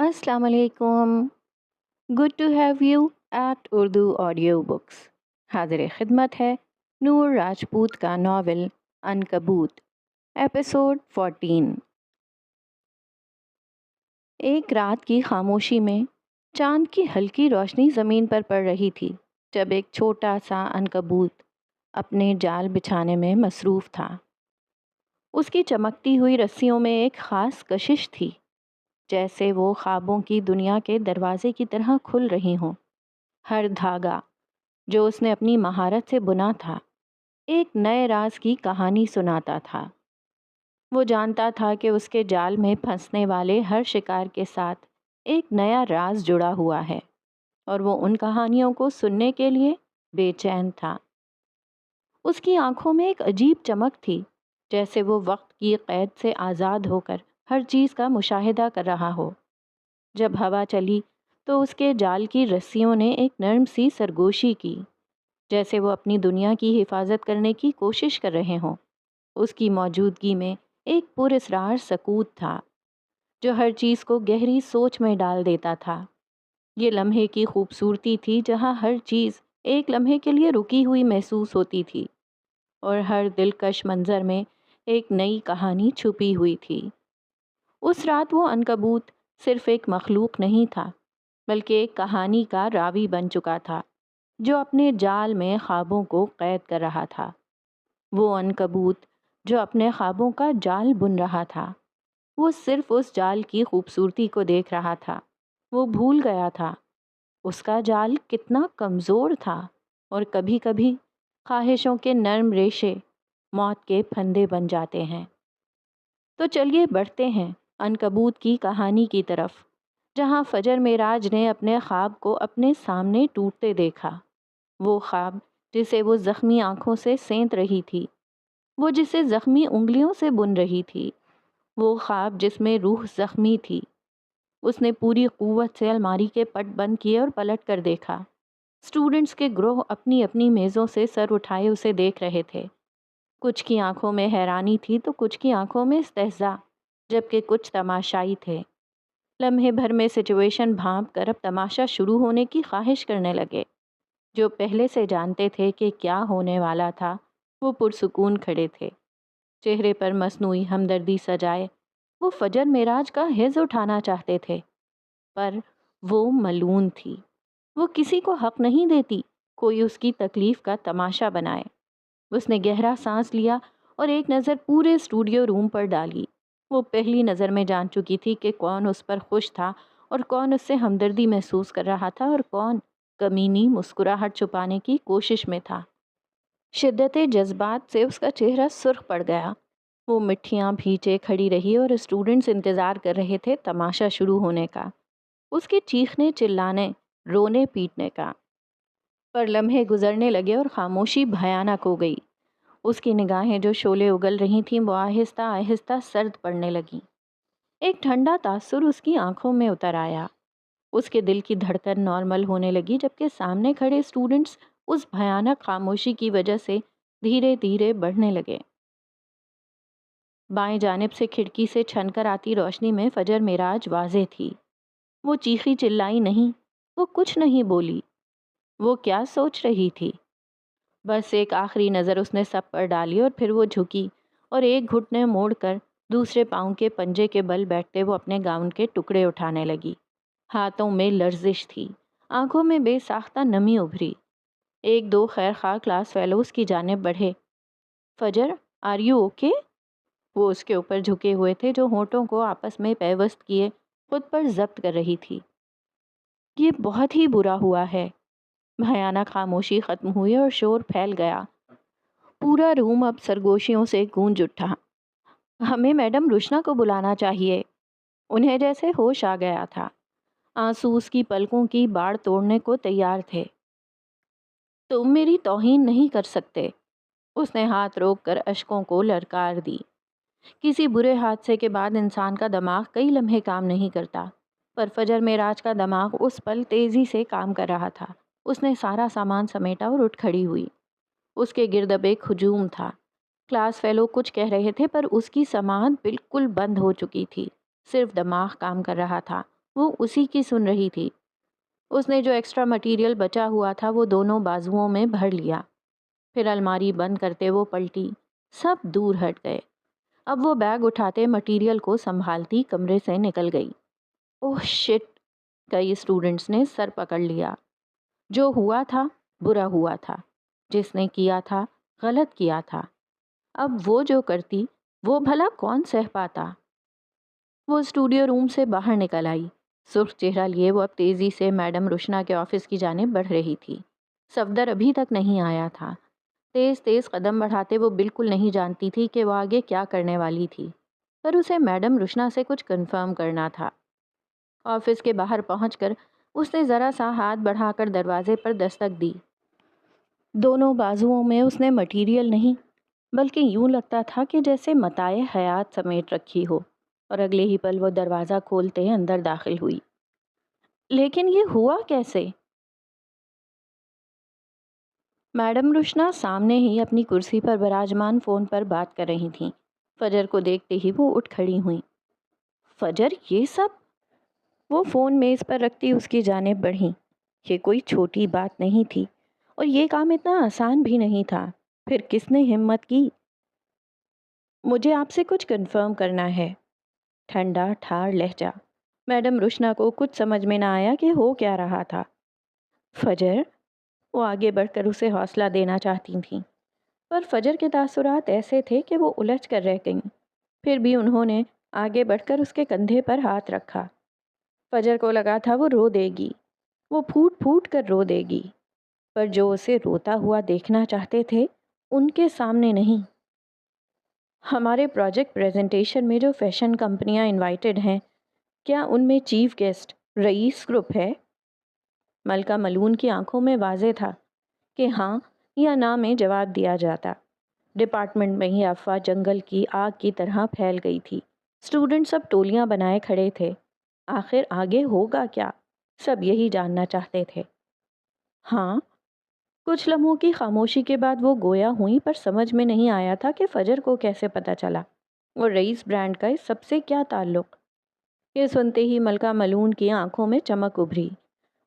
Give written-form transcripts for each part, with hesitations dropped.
السلام علیکم. Good to have you at Urdu Audio Books. حاضر خدمت ہے نور راجپوت کا ناول عنکبوت، ایپیسوڈ 14. ایک رات کی خاموشی میں چاند کی ہلکی روشنی زمین پر پڑ رہی تھی جب ایک چھوٹا سا عنکبوت اپنے جال بچھانے میں مصروف تھا. اس کی چمکتی ہوئی رسیوں میں ایک خاص کشش تھی، جیسے وہ خوابوں کی دنیا کے دروازے کی طرح کھل رہی ہوں. ہر دھاگا جو اس نے اپنی مہارت سے بنا تھا ایک نئے راز کی کہانی سناتا تھا. وہ جانتا تھا کہ اس کے جال میں پھنسنے والے ہر شکار کے ساتھ ایک نیا راز جڑا ہوا ہے، اور وہ ان کہانیوں کو سننے کے لیے بے چین تھا. اس کی آنکھوں میں ایک عجیب چمک تھی، جیسے وہ وقت کی قید سے آزاد ہو کر ہر چیز کا مشاہدہ کر رہا ہو. جب ہوا چلی تو اس کے جال کی رسیوں نے ایک نرم سی سرگوشی کی، جیسے وہ اپنی دنیا کی حفاظت کرنے کی کوشش کر رہے ہوں. اس کی موجودگی میں ایک پراسرار سکوت تھا جو ہر چیز کو گہری سوچ میں ڈال دیتا تھا. یہ لمحے کی خوبصورتی تھی جہاں ہر چیز ایک لمحے کے لیے رکی ہوئی محسوس ہوتی تھی، اور ہر دلکش منظر میں ایک نئی کہانی چھپی ہوئی تھی. اس رات وہ عنکبوت صرف ایک مخلوق نہیں تھا، بلکہ ایک کہانی کا راوی بن چکا تھا جو اپنے جال میں خوابوں کو قید کر رہا تھا. وہ عنکبوت جو اپنے خوابوں کا جال بن رہا تھا، وہ صرف اس جال کی خوبصورتی کو دیکھ رہا تھا. وہ بھول گیا تھا اس کا جال کتنا کمزور تھا، اور کبھی کبھی خواہشوں کے نرم ریشے موت کے پھندے بن جاتے ہیں. تو چلیے بڑھتے ہیں عنکبوت کی کہانی کی طرف، جہاں فجر معراج نے اپنے خواب کو اپنے سامنے ٹوٹتے دیکھا. وہ خواب جسے وہ زخمی آنکھوں سے سینت رہی تھی، وہ جسے زخمی انگلیوں سے بن رہی تھی، وہ خواب جس میں روح زخمی تھی. اس نے پوری قوت سے الماری کے پٹ بند کیے اور پلٹ کر دیکھا. اسٹوڈنٹس کے گروہ اپنی اپنی میزوں سے سر اٹھائے اسے دیکھ رہے تھے. کچھ کی آنکھوں میں حیرانی تھی تو کچھ کی آنکھوں میں استہزاء، جبکہ کچھ تماشائی تھے. لمحے بھر میں سچویشن بھانپ کر اب تماشا شروع ہونے کی خواہش کرنے لگے. جو پہلے سے جانتے تھے کہ کیا ہونے والا تھا وہ پرسکون کھڑے تھے، چہرے پر مصنوعی ہمدردی سجائے. وہ فجر معراج کا حظ اٹھانا چاہتے تھے، پر وہ ملون تھی. وہ کسی کو حق نہیں دیتی کوئی اس کی تکلیف کا تماشا بنائے. اس نے گہرا سانس لیا اور ایک نظر پورے اسٹوڈیو روم پر ڈالی. وہ پہلی نظر میں جان چکی تھی کہ کون اس پر خوش تھا اور کون اس سے ہمدردی محسوس کر رہا تھا اور کون کمینی مسکراہٹ چھپانے کی کوشش میں تھا. شدت جذبات سے اس کا چہرہ سرخ پڑ گیا. وہ مٹھیاں بھیچے کھڑی رہی اور اسٹوڈنٹس انتظار کر رہے تھے تماشا شروع ہونے کا، اس کے چیخنے چلانے رونے پیٹنے کا. پر لمحے گزرنے لگے اور خاموشی بھیانک ہو گئی. اس کی نگاہیں جو شعلے اگل رہی تھیں وہ آہستہ آہستہ سرد پڑنے لگیں. ایک ٹھنڈا تاثر اس کی آنکھوں میں اتر آیا. اس کے دل کی دھڑکن نارمل ہونے لگی، جبکہ سامنے کھڑے اسٹوڈنٹس اس بھیانک خاموشی کی وجہ سے دھیرے دھیرے بڑھنے لگے. بائیں جانب سے کھڑکی سے چھن کر آتی روشنی میں فجر معراج واضح تھی. وہ چیخی چلائی نہیں، وہ کچھ نہیں بولی. وہ کیا سوچ رہی تھی؟ بس ایک آخری نظر اس نے سب پر ڈالی اور پھر وہ جھکی اور ایک گھٹنے موڑ کر دوسرے پاؤں کے پنجے کے بل بیٹھتے وہ اپنے گاؤن کے ٹکڑے اٹھانے لگی. ہاتھوں میں لرزش تھی، آنکھوں میں بے ساختہ نمی ابھری. ایک دو خیر خواہ کلاس فیلوز کی جانب بڑھے. فجر، آر یو اوکے؟ وہ اس کے اوپر جھکے ہوئے تھے جو ہونٹوں کو آپس میں پیوست کیے خود پر ضبط کر رہی تھی. یہ بہت ہی برا ہوا ہے. بھیانک خاموشی ختم ہوئی اور شور پھیل گیا. پورا روم اب سرگوشیوں سے گونج اٹھا. ہمیں میڈم روشنا کو بلانا چاہیے. انہیں جیسے ہوش آ گیا تھا. آنسو اس کی پلکوں کی باڑ توڑنے کو تیار تھے. تم میری توہین نہیں کر سکتے. اس نے ہاتھ روک کر اشکوں کو للکار دی. کسی برے حادثے کے بعد انسان کا دماغ کئی لمحے کام نہیں کرتا، پر فجر معراج کا دماغ اس پل تیزی سے کام کر رہا تھا. اس نے سارا سامان سمیٹا اور اٹھ کھڑی ہوئی. اس کے گرد اب ایک ہجوم تھا. کلاس فیلو کچھ کہہ رہے تھے پر اس کی سماعت بالکل بند ہو چکی تھی. صرف دماغ کام کر رہا تھا وہ اسی کی سن رہی تھی۔ اس نے جو ایکسٹرا مٹیریل بچا ہوا تھا وہ دونوں بازوؤں میں بھر لیا، پھر الماری بند کرتے وہ پلٹی، سب دور ہٹ گئے۔ اب وہ بیگ اٹھاتے مٹیریل کو سنبھالتی کمرے سے نکل گئی۔ اوہ شٹ! کئی اسٹوڈنٹس نے سر پکڑ لیا۔ جو ہوا تھا برا ہوا تھا، جس نے کیا تھا غلط کیا تھا۔ اب وہ جو کرتی وہ بھلا کون سہ پاتا؟ وہ اسٹوڈیو روم سے باہر نکل آئی، سرخ چہرہ لیے وہ اب تیزی سے میڈم رشنا کے آفس کی جانب بڑھ رہی تھی۔ صفدر ابھی تک نہیں آیا تھا۔ تیز تیز قدم بڑھاتے وہ بالکل نہیں جانتی تھی کہ وہ آگے کیا کرنے والی تھی، پر اسے میڈم رشنا سے کچھ کنفرم کرنا تھا۔ آفس کے باہر پہنچ کر اس نے ذرا سا ہاتھ بڑھا کر دروازے پر دستک دی۔ دونوں بازوؤں میں اس نے مٹیریل نہیں بلکہ یوں لگتا تھا کہ جیسے متاع حیات سمیٹ رکھی ہو، اور اگلے ہی پل وہ دروازہ کھولتے اندر داخل ہوئی۔ لیکن یہ ہوا کیسے؟ میڈم رشنا سامنے ہی اپنی کرسی پر براجمان فون پر بات کر رہی تھیں۔ فجر کو دیکھتے ہی وہ اٹھ کھڑی ہوئیں۔ فجر، یہ سب؟ وہ فون میز پر رکھتی اس کی جانب بڑھیں۔ یہ کوئی چھوٹی بات نہیں تھی، اور یہ کام اتنا آسان بھی نہیں تھا۔ پھر کس نے ہمت کی؟ مجھے آپ سے کچھ کنفرم کرنا ہے۔ ٹھنڈا ٹھار لہجہ۔ میڈم رشنا کو کچھ سمجھ میں نہ آیا کہ ہو کیا رہا تھا۔ فجر، وہ آگے بڑھ کر اسے حوصلہ دینا چاہتی تھیں، پر فجر کے تاثرات ایسے تھے کہ وہ الجھ کر رہ گئیں۔ پھر بھی انہوں نے آگے بڑھ کر اس کے کندھے پر ہاتھ رکھا۔ فجر کو لگا تھا وہ رو دے گی، وہ پھوٹ پھوٹ کر رو دے گی، پر جو اسے روتا ہوا دیکھنا چاہتے تھے ان کے سامنے نہیں۔ ہمارے پروجیکٹ پریزنٹیشن میں جو فیشن کمپنیاں انوائٹڈ ہیں، کیا ان میں چیف گیسٹ رئیس گروپ ہے؟ ملکہ ملون کی آنکھوں میں واضح تھا کہ ہاں یا نہ میں جواب دیا جاتا۔ ڈپارٹمنٹ میں ہی افواہ جنگل کی آگ کی طرح پھیل گئی تھی۔ اسٹوڈنٹ سب ٹولیاں بنائے کھڑے تھے۔ آخر آگے ہوگا کیا؟ سب یہی جاننا چاہتے تھے۔ ہاں؟ کچھ لمحوں کی خاموشی کے بعد وہ گویا ہوئی، پر سمجھ میں نہیں آیا تھا کہ فجر کو کیسے پتہ چلا، اور رئیس برانڈ کا اس سب سے کیا تعلق؟ یہ سنتے ہی ملکہ ملون کی آنکھوں میں چمک ابھری۔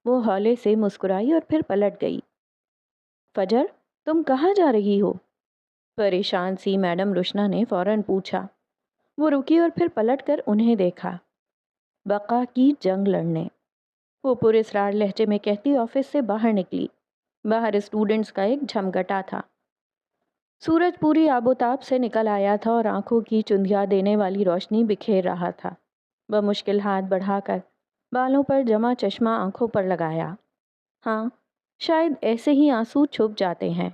وہ ہولے سے مسکرائی اور پھر پلٹ گئی۔ فجر، تم کہاں جا رہی ہو؟ پریشان سی میڈم رشنا نے فوراً پوچھا۔ وہ رکی اور پھر پلٹ کر انہیں دیکھا۔ بقا کی جنگ لڑنے، وہ پراسرار لہجے میں کہتی آفس سے باہر نکلی۔ باہر اسٹوڈنٹس کا ایک جھمگٹا تھا۔ سورج پوری آب و تاب سے نکل آیا تھا اور آنکھوں کی چندھیا دینے والی روشنی بکھیر رہا تھا۔ وہ مشکل ہاتھ بڑھا کر بالوں پر جمع چشمہ آنکھوں پر لگایا۔ ہاں، شاید ایسے ہی آنسو چھپ جاتے ہیں۔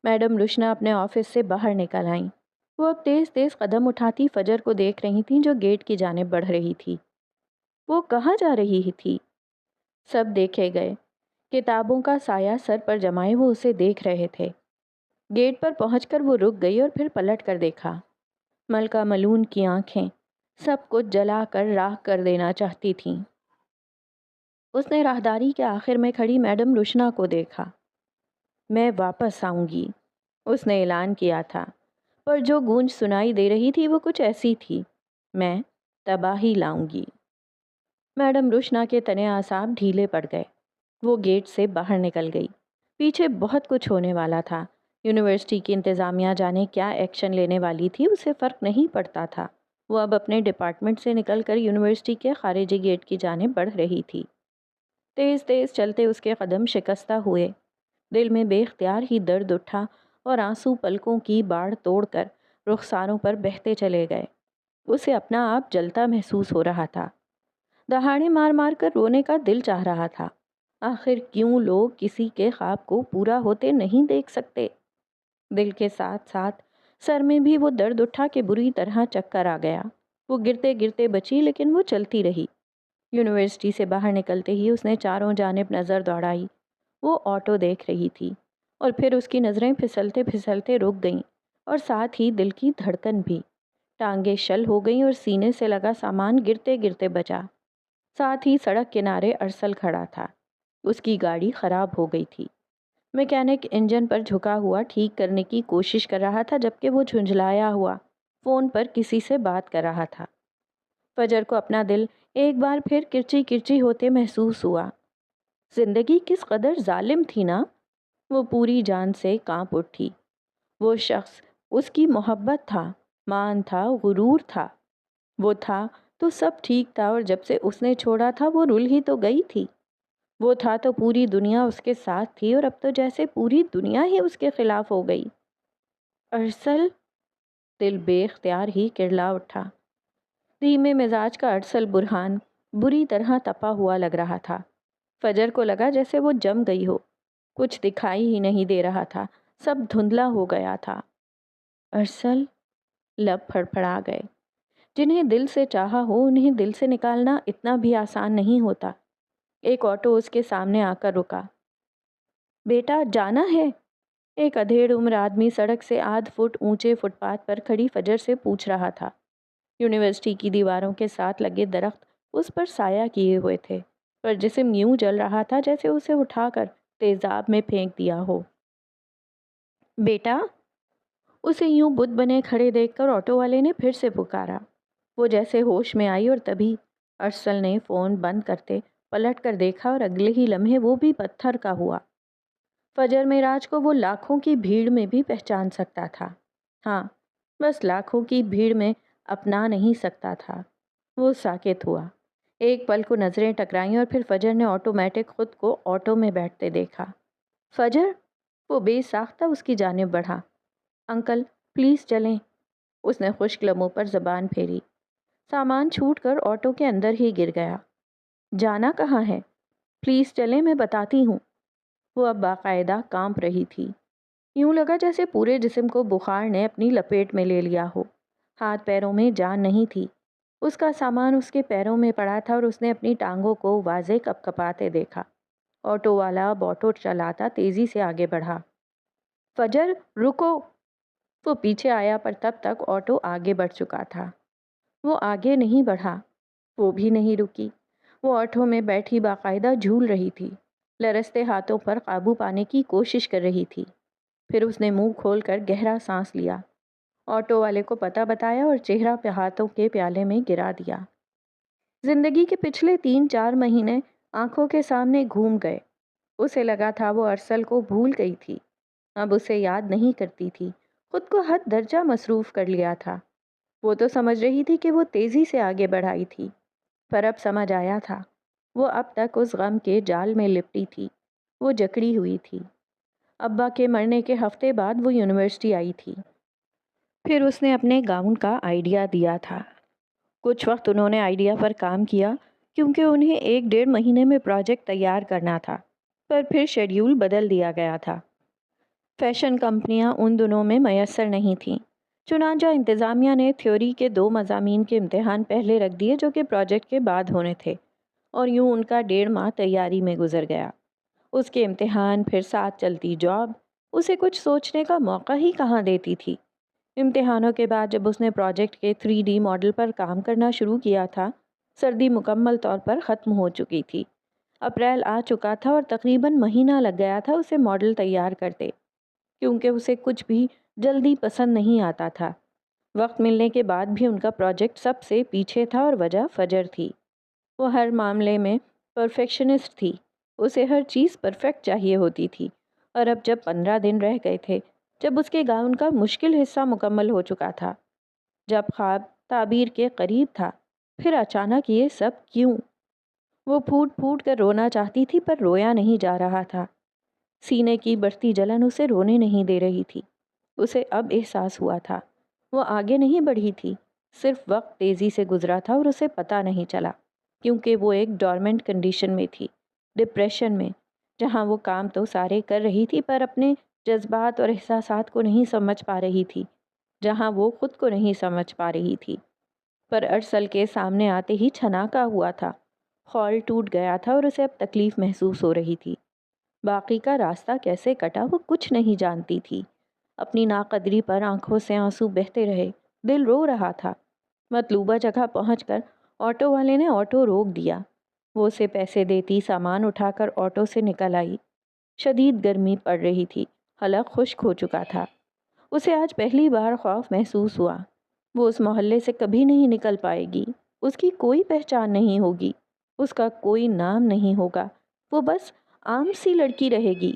میڈم رشنا اپنے آفس سے باہر نکل آئیں۔ وہ اب تیز تیز قدم اٹھاتی فجر کو دیکھ رہی تھیں جو گیٹ کی جانب بڑھ رہی تھی۔ وہ کہاں جا رہی تھی؟ سب دیکھے گئے۔ کتابوں کا سایہ سر پر جمائے وہ اسے دیکھ رہے تھے۔ گیٹ پر پہنچ کر وہ رک گئی اور پھر پلٹ کر دیکھا۔ ملکہ ملون کی آنکھیں سب کچھ جلا کر راکھ کر دینا چاہتی تھیں۔ اس نے راہداری کے آخر میں کھڑی میڈم رشنا کو دیکھا۔ میں واپس آؤں گی، اس نے اعلان کیا تھا، پر جو گونج سنائی دے رہی تھی وہ کچھ ایسی تھی، میں تباہی لاؤں گی۔ میڈم رشنا کے تنے اعصاب ڈھیلے پڑ گئے۔ وہ گیٹ سے باہر نکل گئی۔ پیچھے بہت کچھ ہونے والا تھا۔ یونیورسٹی کی انتظامیہ جانے کیا ایکشن لینے والی تھی، اسے فرق نہیں پڑتا تھا۔ وہ اب اپنے ڈپارٹمنٹ سے نکل کر یونیورسٹی کے خارجی گیٹ کی جانب بڑھ رہی تھی۔ تیز تیز چلتے اس کے قدم شکستہ ہوئے۔ دل میں بے اختیار ہی درد اٹھا اور آنسو پلکوں کی باڑھ توڑ کر رخساروں پر بہتے چلے گئے۔ اسے اپنا آپ جلتا محسوس ہو رہا تھا۔ دہاڑے مار مار کر رونے کا دل چاہ رہا تھا۔ آخر کیوں لوگ کسی کے خواب کو پورا ہوتے نہیں دیکھ سکتے؟ دل کے ساتھ ساتھ سر میں بھی وہ درد اٹھا کہ بری طرح چکر آ گیا۔ وہ گرتے گرتے بچی، لیکن وہ چلتی رہی۔ یونیورسٹی سے باہر نکلتے ہی اس نے چاروں جانب نظر دوڑائی۔ وہ آٹو دیکھ رہی تھی، اور پھر اس کی نظریں پھسلتے پھسلتے رک گئیں، اور ساتھ ہی دل کی دھڑکن بھی۔ ٹانگیں شل ہو گئیں اور سینے سے لگا سامان گرتے گرتے بچا۔ ساتھ ہی سڑک کنارے ارسل کھڑا تھا۔ اس کی گاڑی خراب ہو گئی تھی۔ میکینک انجن پر جھکا ہوا ٹھیک کرنے کی کوشش کر رہا تھا، جبکہ وہ جھنجھلایا ہوا فون پر کسی سے بات کر رہا تھا۔ فجر کو اپنا دل ایک بار پھر کرچی کرچی ہوتے محسوس ہوا۔ زندگی کس قدر ظالم تھی نا۔ وہ پوری جان سے کانپ اٹھی۔ وہ شخص اس کی محبت تھا، مان تھا، غرور تھا۔ وہ تھا تو سب ٹھیک تھا، اور جب سے اس نے چھوڑا تھا وہ رل ہی تو گئی تھی۔ وہ تھا تو پوری دنیا اس کے ساتھ تھی، اور اب تو جیسے پوری دنیا ہی اس کے خلاف ہو گئی۔ ارسل، دل بے اختیار ہی کرلا اٹھا۔ دھیمے مزاج کا ارسل برہان بری طرح تپا ہوا لگ رہا تھا۔ فجر کو لگا جیسے وہ جم گئی ہو، کچھ دکھائی ہی نہیں دے رہا تھا، سب دھندلا ہو گیا تھا۔ ارسل، لب پھڑپھڑا گئے۔ جنہیں دل سے چاہا ہو انہیں دل سے نکالنا اتنا بھی آسان نہیں ہوتا۔ ایک آٹو اس کے سامنے آ کر رکا۔ بیٹا جانا ہے؟ ایک ادھیڑ عمر آدمی سڑک سے آدھ فٹ اونچے فٹ پاتھ پر کھڑی فجر سے پوچھ رہا تھا۔ یونیورسٹی کی دیواروں کے ساتھ لگے درخت اس پر سایہ کیے ہوئے تھے، پر جسم یوں جل رہا تھا جیسے اسے اٹھا کر تیزاب میں پھینک دیا ہو۔ بیٹا، اسے یوں بت بنے کھڑے دیکھ کر آٹو والے نے پھر سے پکارا۔ وہ جیسے ہوش میں آئی، اور تبھی ارسل نے فون بند کرتے پلٹ کر دیکھا، اور اگلے ہی لمحے وہ بھی پتھر کا ہوا۔ فجر معراج کو وہ لاکھوں کی بھیڑ میں بھی پہچان سکتا تھا۔ ہاں، بس لاکھوں کی بھیڑ میں اپنا نہیں سکتا تھا۔ وہ ساکت ہوا، ایک پل کو نظریں ٹکرائیں، اور پھر فجر نے آٹومیٹک خود کو آٹو میں بیٹھتے دیکھا۔ فجر، وہ بے ساختہ اس کی جانب بڑھا۔ انکل پلیز چلیں۔ اس نے خشک لبوں پر زبان پھیری۔ سامان چھوٹ کر آٹو کے اندر ہی گر گیا۔ جانا کہاں ہے؟ پلیز چلیں، میں بتاتی ہوں۔ وہ اب باقاعدہ کانپ رہی تھی۔ یوں لگا جیسے پورے جسم کو بخار نے اپنی لپیٹ میں لے لیا ہو۔ ہاتھ پیروں میں جان نہیں تھی۔ اس کا سامان اس کے پیروں میں پڑا تھا، اور اس نے اپنی ٹانگوں کو واضح کپ کپاتے دیکھا۔ آٹو والا اب آٹو چلاتا تیزی سے آگے بڑھا۔ فجر رکو! وہ پیچھے آیا، پر تب تک آٹو آگے بڑھ چکا تھا۔ وہ آگے نہیں بڑھا، وہ بھی نہیں رکی۔ وہ آٹو میں بیٹھی باقاعدہ جھول رہی تھی، لرزتے ہاتھوں پر قابو پانے کی کوشش کر رہی تھی۔ پھر اس نے منہ کھول کر گہرا سانس لیا، آٹو والے کو پتہ بتایا، اور چہرہ پہ ہاتھوں کے پیالے میں گرا دیا۔ زندگی کے پچھلے 3-4 مہینے آنکھوں کے سامنے گھوم گئے۔ اسے لگا تھا وہ ارسل کو بھول گئی تھی، اب اسے یاد نہیں کرتی تھی، خود کو حد درجہ مصروف کر لیا تھا۔ وہ تو سمجھ رہی تھی کہ وہ تیزی سے آگے بڑھائی تھی، پر اب سمجھ آیا تھا وہ اب تک اس غم کے جال میں لپٹی تھی، وہ جکڑی ہوئی تھی۔ ابا کے مرنے کے ہفتے بعد وہ یونیورسٹی آئی تھی۔ پھر اس نے اپنے گاؤن کا آئیڈیا دیا تھا۔ کچھ وقت انہوں نے آئیڈیا پر کام کیا، کیونکہ انہیں 1-1.5 مہینے میں پروجیکٹ تیار کرنا تھا، پر پھر شیڈیول بدل دیا گیا تھا۔ فیشن کمپنیاں ان دنوں میں میسر نہیں تھیں، چنانچہ انتظامیہ نے تھیوری کے 2 مضامین کے امتحان پہلے رکھ دیے جو کہ پروجیکٹ کے بعد ہونے تھے، اور یوں ان کا 1.5 ماہ تیاری میں گزر گیا۔ اس کے امتحان، پھر ساتھ چلتی جاب، اسے کچھ سوچنے کا موقع ہی کہاں دیتی تھی۔ امتحانوں کے بعد جب اس نے پروجیکٹ کے 3D ماڈل پر کام کرنا شروع کیا تھا، سردی مکمل طور پر ختم ہو چکی تھی۔ اپریل آ چکا تھا، اور تقریباً مہینہ لگ گیا تھا اسے ماڈل تیار کرتے، کیونکہ اسے کچھ بھی جلدی پسند نہیں آتا تھا۔ وقت ملنے کے بعد بھی ان کا پروجیکٹ سب سے پیچھے تھا، اور وجہ فجر تھی۔ وہ ہر معاملے میں پرفیکشنسٹ تھی، اسے ہر چیز پرفیکٹ چاہیے ہوتی تھی، اور اب جب 15 دن رہ گئے تھے، جب اس کے گاؤن کا مشکل حصہ مکمل ہو چکا تھا، جب خواب تعبیر کے قریب تھا، پھر اچانک یہ سب کیوں؟ وہ پھوٹ پھوٹ کر رونا چاہتی تھی، پر رویا نہیں جا رہا تھا۔ سینے کی بڑھتی جلن اسے رونے نہیں دے رہی تھی۔ اسے اب احساس ہوا تھا وہ آگے نہیں بڑھی تھی، صرف وقت تیزی سے گزرا تھا، اور اسے پتہ نہیں چلا، کیونکہ وہ ایک ڈورمنٹ کنڈیشن میں تھی، ڈپریشن میں، جہاں وہ کام تو سارے کر رہی تھی، پر اپنے جذبات اور احساسات کو نہیں سمجھ پا رہی تھی، جہاں وہ خود کو نہیں سمجھ پا رہی تھی۔ پر ارسل کے سامنے آتے ہی چھناکا ہوا تھا، خول ٹوٹ گیا تھا، اور اسے اب تکلیف محسوس ہو رہی تھی۔ باقی کا راستہ کیسے کٹا وہ کچھ نہیں جانتی تھی۔ اپنی ناقدری پر آنکھوں سے آنسو بہتے رہے، دل رو رہا تھا۔ مطلوبہ جگہ پہنچ کر آٹو والے نے آٹو روک دیا۔ وہ اسے پیسے دیتی سامان اٹھا کر آٹو سے نکل آئی۔ شدید گرمی پڑ رہی تھی، حلق خشک ہو چکا تھا۔ اسے آج پہلی بار خوف محسوس ہوا، وہ اس محلے سے کبھی نہیں نکل پائے گی۔ اس کی کوئی پہچان نہیں ہوگی، اس کا کوئی نام نہیں ہوگا، وہ بس عام سی لڑکی رہے گی۔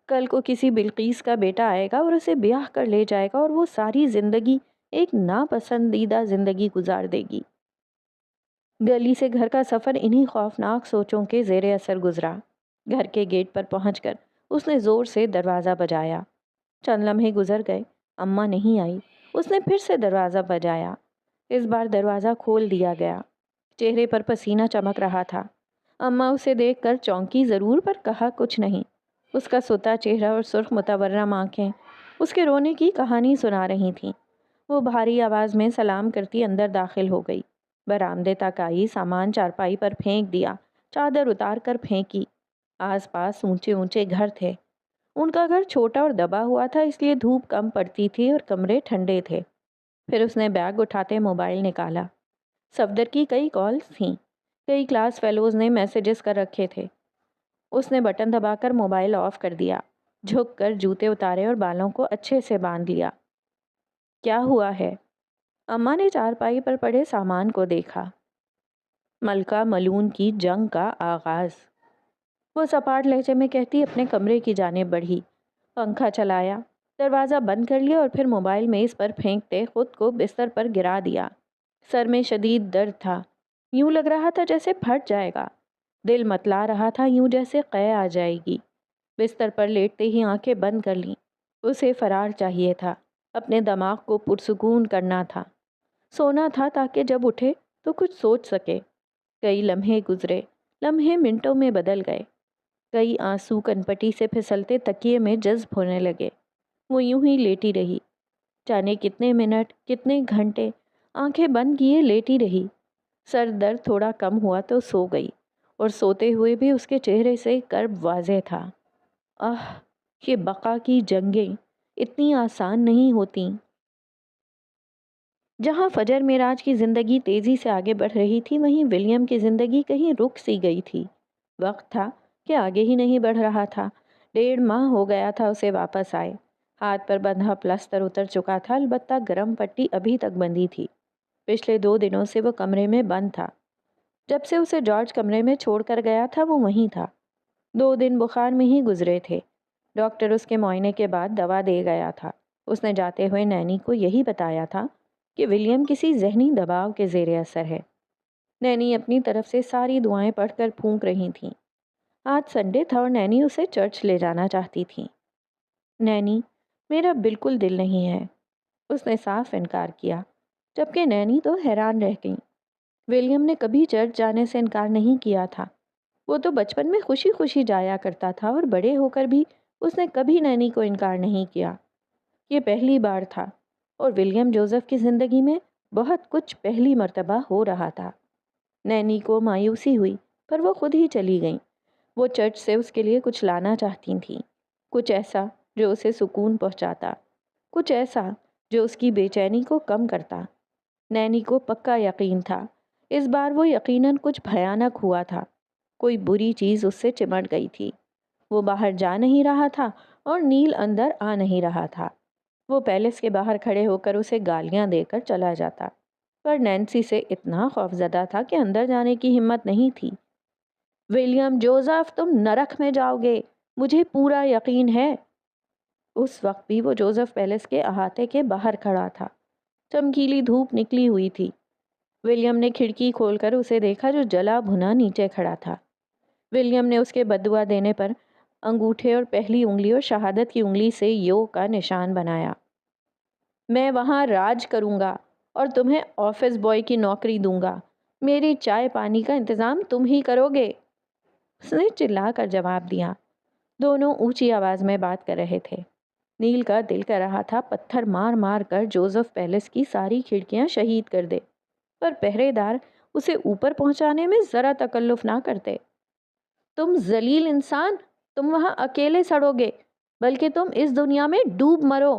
کل کو کسی بلقیس کا بیٹا آئے گا اور اسے بیاہ کر لے جائے گا اور وہ ساری زندگی ایک ناپسندیدہ زندگی گزار دے گی۔ گلی سے گھر کا سفر انہی خوفناک سوچوں کے زیر اثر گزرا۔ گھر کے گیٹ پر پہنچ کر اس نے زور سے دروازہ بجایا۔ چند لمحے گزر گئے، اماں نہیں آئی۔ اس نے پھر سے دروازہ بجایا۔ اس بار دروازہ کھول دیا گیا۔ چہرے پر پسینہ چمک رہا تھا۔ اماں اسے دیکھ کر چونکی ضرور پر کہا کچھ نہیں۔ اس کا سوتا چہرہ اور سرخ متورم آنکھیں اس کے رونے کی کہانی سنا رہی تھیں۔ وہ بھاری آواز میں سلام کرتی اندر داخل ہو گئی۔ برآمدے تک آئی، سامان چارپائی پر پھینک دیا، چادر اتار کر پھینکی۔ آس پاس اونچے اونچے گھر تھے۔ ان کا گھر چھوٹا اور دبا ہوا تھا، اس لیے دھوپ کم پڑتی تھی اور کمرے ٹھنڈے تھے۔ پھر اس نے بیگ اٹھاتے موبائل نکالا۔ صفدر کی کئی کالز تھیں، کئی کلاس فیلوز نے میسیجز کر رکھے تھے۔ اس نے بٹن دبا کر موبائل آف کر دیا، جھک کر جوتے اتارے اور بالوں کو اچھے سے باندھ لیا۔ کیا ہوا ہے؟ اماں نے چارپائی پر پڑے سامان کو دیکھا۔ ملکہ ملون کی جنگ کا آغاز، وہ سپاٹ لہجے میں کہتی اپنے کمرے کی جانب بڑھی۔ پنکھا چلایا، دروازہ بند کر لیا اور پھر موبائل میز پر پھینکتے خود کو بستر پر گرا دیا۔ سر میں شدید درد تھا، یوں لگ رہا تھا جیسے پھٹ جائے گا۔ دل متلا رہا تھا یوں جیسے قے آ جائے گی۔ بستر پر لیٹتے ہی آنکھیں بند کر لیں۔ اسے فرار چاہیے تھا، اپنے دماغ کو پرسکون کرنا تھا، سونا تھا تاکہ جب اٹھے تو کچھ سوچ سکے۔ کئی لمحے گزرے، لمحے منٹوں میں بدل گئے۔ کئی آنسو کنپٹی سے پھسلتے تکیے میں جذب ہونے لگے۔ وہ یوں ہی لیٹی رہی، جانے کتنے منٹ، کتنے گھنٹے آنکھیں بند کیے لیٹی رہی۔ سر درد تھوڑا کم ہوا تو سو گئی، اور سوتے ہوئے بھی اس کے چہرے سے کرب واضح تھا۔ یہ بقا کی جنگیں اتنی آسان نہیں ہوتیں۔ جہاں فجر معراج کی زندگی تیزی سے آگے بڑھ رہی تھی، وہیں ولیم کی زندگی کہیں رک سی گئی تھی۔ وقت تھا کہ آگے ہی نہیں بڑھ رہا تھا۔ 1.5 ماہ ہو گیا تھا اسے واپس آئے۔ ہاتھ پر بندھا پلستر اتر چکا تھا، البتہ گرم پٹی ابھی تک بندھی تھی۔ پچھلے 2 دنوں سے وہ کمرے میں بند تھا۔ جب سے اسے جارج کمرے میں چھوڑ کر گیا تھا وہ وہیں تھا۔ 2 دن بخار میں ہی گزرے تھے۔ ڈاکٹر اس کے معائنے کے بعد دوا دے گیا تھا۔ اس نے جاتے ہوئے نینی کو یہی بتایا تھا کہ ولیم کسی ذہنی دباؤ کے زیر اثر ہے۔ نینی اپنی طرف سے ساری دعائیں پڑھ کر پھونک رہی تھیں۔ آج سنڈے تھا اور نینی اسے چرچ لے جانا چاہتی تھی۔ نینی، میرا بالکل دل نہیں ہے، اس نے صاف انکار کیا، جبکہ نینی تو حیران رہ گئی۔ ولیم نے کبھی چرچ جانے سے انکار نہیں کیا تھا۔ وہ تو بچپن میں خوشی خوشی جایا کرتا تھا، اور بڑے ہو کر بھی اس نے کبھی نینی کو انکار نہیں کیا۔ یہ پہلی بار تھا، اور ولیم جوزف کی زندگی میں بہت کچھ پہلی مرتبہ ہو رہا تھا۔ نینی کو مایوسی ہوئی، پر وہ خود ہی چلی گئیں۔ وہ چرچ سے اس کے لیے کچھ لانا چاہتی تھیں، کچھ ایسا جو اسے سکون پہنچاتا، کچھ ایسا جو اس کی بے چینی کو کم کرتا۔ نینی کو پکا یقین تھا، اس بار وہ یقیناً کچھ بھیانک ہوا تھا۔ کوئی بری چیز اس سے چمٹ گئی تھی۔ وہ باہر جا نہیں رہا تھا اور نیل اندر آ نہیں رہا تھا۔ وہ پیلس کے باہر کھڑے ہو کر اسے گالیاں دے کر چلا جاتا، پر نینسی سے اتنا خوفزدہ تھا کہ اندر جانے کی ہمت نہیں تھی۔ ولیم جوزف، تم نرک میں جاؤ گے، مجھے پورا یقین ہے۔ اس وقت بھی وہ جوزف پیلس کے احاطے کے باہر کھڑا تھا۔ چمکیلی دھوپ نکلی ہوئی تھی۔ ولیم نے کھڑکی کھول کر اسے دیکھا جو جلا بھنا نیچے کھڑا تھا۔ ولیم نے اس کے بددعا دینے پر انگوٹھے اور پہلی انگلی اور شہادت کی انگلی سے یو کا نشان بنایا۔ میں وہاں راج کروں گا اور تمہیں آفس بوائے کی نوکری دوں گا۔ میری چائے پانی کا انتظام تم ہی کرو گے، اس نے چلا کر جواب دیا۔ دونوں اونچی آواز میں بات کر رہے تھے۔ نیل کا دل کر رہا تھا پتھر مار مار کر جوزف پیلس کی ساری کھڑکیاں شہید کر دے، پر پہرے دار اسے اوپر پہنچانے میں ذرا تکلف نہ کرتے۔ تم ذلیل انسان، تم وہاں اکیلے سڑو گے، بلکہ تم اس دنیا میں ڈوب مرو۔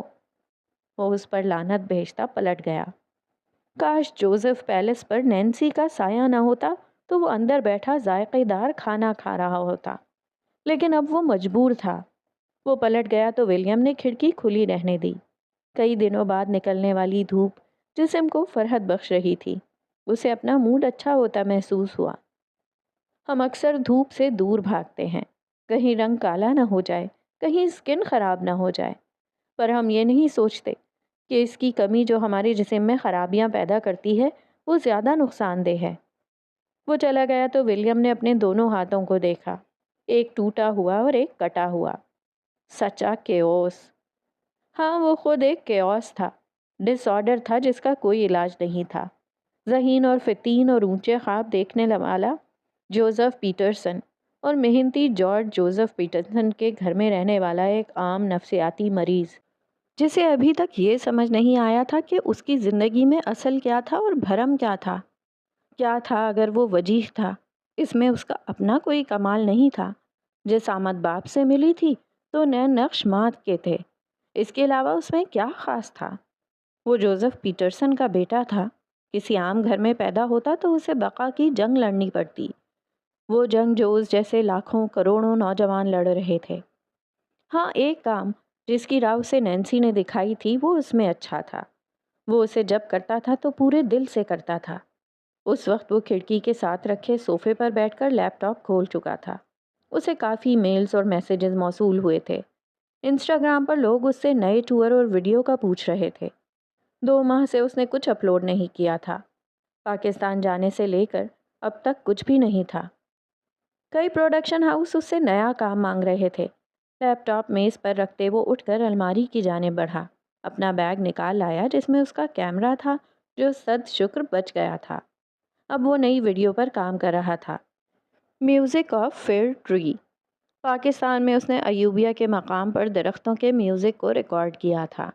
وہ اس پر لعنت بھیجتا پلٹ گیا۔ کاش جوزف پیلس پر نینسی کا سایہ نہ ہوتا تو وہ اندر بیٹھا ذائقے دار کھانا کھا رہا ہوتا، لیکن اب وہ مجبور تھا۔ وہ پلٹ گیا تو ولیم نے کھڑکی کھلی رہنے دی۔ کئی دنوں بعد نکلنے والی دھوپ جسم کو فرحت بخش رہی تھی۔ اسے اپنا موڈ اچھا ہوتا محسوس ہوا۔ ہم اکثر دھوپ سے دور بھاگتے ہیں، کہیں رنگ کالا نہ ہو جائے، کہیں اسکن خراب نہ ہو جائے، پر ہم یہ نہیں سوچتے کہ اس کی کمی جو ہمارے جسم میں خرابیاں پیدا کرتی ہے وہ زیادہ نقصان دہ ہے۔ وہ چلا گیا تو ولیم نے اپنے دونوں ہاتھوں کو دیکھا، ایک ٹوٹا ہوا اور ایک کٹا ہوا۔ سچا کیوس۔ ہاں، وہ خود ایک کیوس تھا، ڈس آرڈر تھا جس کا کوئی علاج نہیں تھا۔ ذہین اور فتین اور اونچے خواب دیکھنے والا جوزف پیٹرسن اور محنتی جارج جوزف پیٹرسن کے گھر میں رہنے والا ایک عام نفسیاتی مریض، جسے ابھی تک یہ سمجھ نہیں آیا تھا کہ اس کی زندگی میں اصل کیا تھا اور بھرم کیا تھا۔ کیا تھا اگر وہ وجیح تھا؟ اس میں اس کا اپنا کوئی کمال نہیں تھا۔ جس آمد باپ سے ملی تھی تو نئے نقش مات کے تھے، اس کے علاوہ اس میں کیا خاص تھا؟ وہ جوزف پیٹرسن کا بیٹا تھا، کسی عام گھر میں پیدا ہوتا تو اسے بقا کی جنگ لڑنی پڑتی، وہ جنگ جو اس جیسے لاکھوں کروڑوں نوجوان لڑ رہے تھے۔ ہاں، ایک کام جس کی راہ اسے نینسی نے دکھائی تھی وہ اس میں اچھا تھا۔ وہ اسے جب کرتا تھا تو پورے دل سے کرتا تھا۔ اس وقت وہ کھڑکی کے ساتھ رکھے صوفے پر بیٹھ کر لیپ ٹاپ کھول چکا تھا۔ اسے کافی میلز اور میسیجز موصول ہوئے تھے۔ انسٹاگرام پر لوگ اس سے نئے ٹور اور ویڈیو کا پوچھ رہے تھے۔ 2 ماہ سے اس نے کچھ اپلوڈ نہیں کیا تھا۔ پاکستان جانے سے لے کر اب تک کچھ بھی نہیں تھا۔ کئی پروڈکشن ہاؤس اس سے نیا کام مانگ رہے تھے۔ لیپ ٹاپ میز پر رکھتے وہ اٹھ کر الماری کی جانب بڑھا، اپنا بیگ نکال لایا جس میں اس کا کیمرہ تھا جو صد شکر بچ گیا تھا۔ اب وہ نئی ویڈیو پر کام کر رہا تھا، میوزک آف فیر ٹری۔ پاکستان میں اس نے ایوبیا کے مقام پر درختوں کے میوزک کو ریکارڈ کیا تھا۔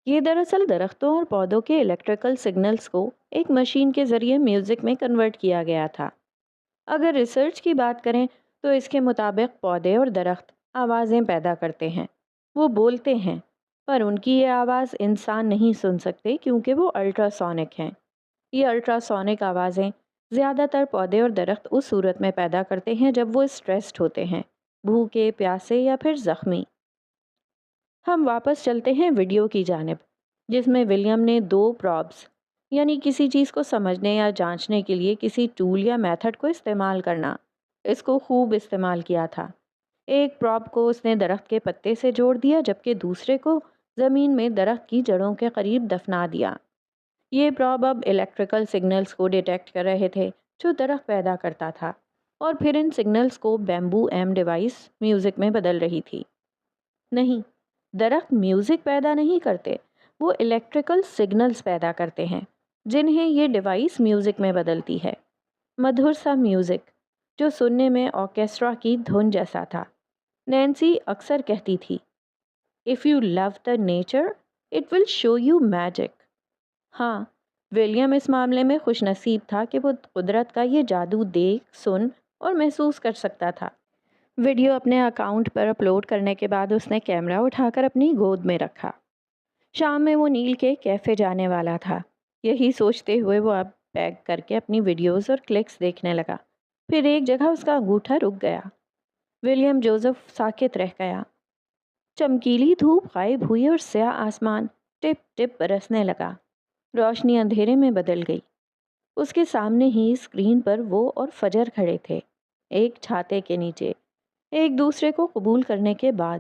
یہ دراصل درختوں اور پودوں کے الیکٹریکل سگنلز کو ایک مشین کے ذریعے میوزک میں کنورٹ کیا گیا تھا۔ اگر ریسرچ کی بات کریں تو اس کے مطابق پودے اور درخت آوازیں پیدا کرتے ہیں، وہ بولتے ہیں، پر ان کی یہ آواز انسان نہیں سن سکتے کیونکہ وہ الٹرا سونک ہیں۔ یہ الٹرا سونک آوازیں زیادہ تر پودے اور درخت اس صورت میں پیدا کرتے ہیں جب وہ اسٹریسڈ ہوتے ہیں، بھوکے، پیاسے یا پھر زخمی۔ ہم واپس چلتے ہیں ویڈیو کی جانب، جس میں ولیم نے 2 پراپس، یعنی کسی چیز کو سمجھنے یا جانچنے کے لیے کسی ٹول یا میتھڈ کو استعمال کرنا، اس کو خوب استعمال کیا تھا۔ ایک پراپ کو اس نے درخت کے پتے سے جوڑ دیا جبکہ دوسرے کو زمین میں درخت کی جڑوں کے قریب دفنا دیا۔ یہ پراپ اب الیکٹریکل سگنلز کو ڈیٹیکٹ کر رہے تھے جو درخت پیدا کرتا تھا، اور پھر ان سگنلز کو بیمبو ایم ڈیوائس میوزک میں بدل رہی تھی۔ نہیں، درخت میوزک پیدا نہیں کرتے، وہ الیکٹریکل سگنلز پیدا کرتے ہیں جنہیں یہ ڈیوائس میوزک میں بدلتی ہے۔ مدھر سا میوزک جو سننے میں آرکیسٹرا کی دھن جیسا تھا۔ نینسی اکثر کہتی تھی، "If you love the nature, it will show you magic." ہاں، ولیم اس معاملے میں خوش نصیب تھا کہ وہ قدرت کا یہ جادو دیکھ، سن اور محسوس کر سکتا تھا۔ ویڈیو اپنے اکاؤنٹ پر اپلوڈ کرنے کے بعد اس نے کیمرہ اٹھا کر اپنی گود میں رکھا۔ شام میں وہ نیل کے کیفے جانے والا تھا۔ یہی سوچتے ہوئے وہ اب پیک کر کے اپنی ویڈیوز اور کلکس دیکھنے لگا۔ پھر ایک جگہ اس کا انگوٹھا رک گیا۔ ولیم جوزف ساکت رہ گیا۔ چمکیلی دھوپ غائب ہوئی اور سیاہ آسمان ٹپ ٹپ برسنے لگا۔ روشنی اندھیرے میں بدل گئی۔ اس کے سامنے ہی اسکرین پر وہ اور فجر کھڑے تھے، ایک چھاتے کے نیچے، ایک دوسرے کو قبول کرنے کے بعد۔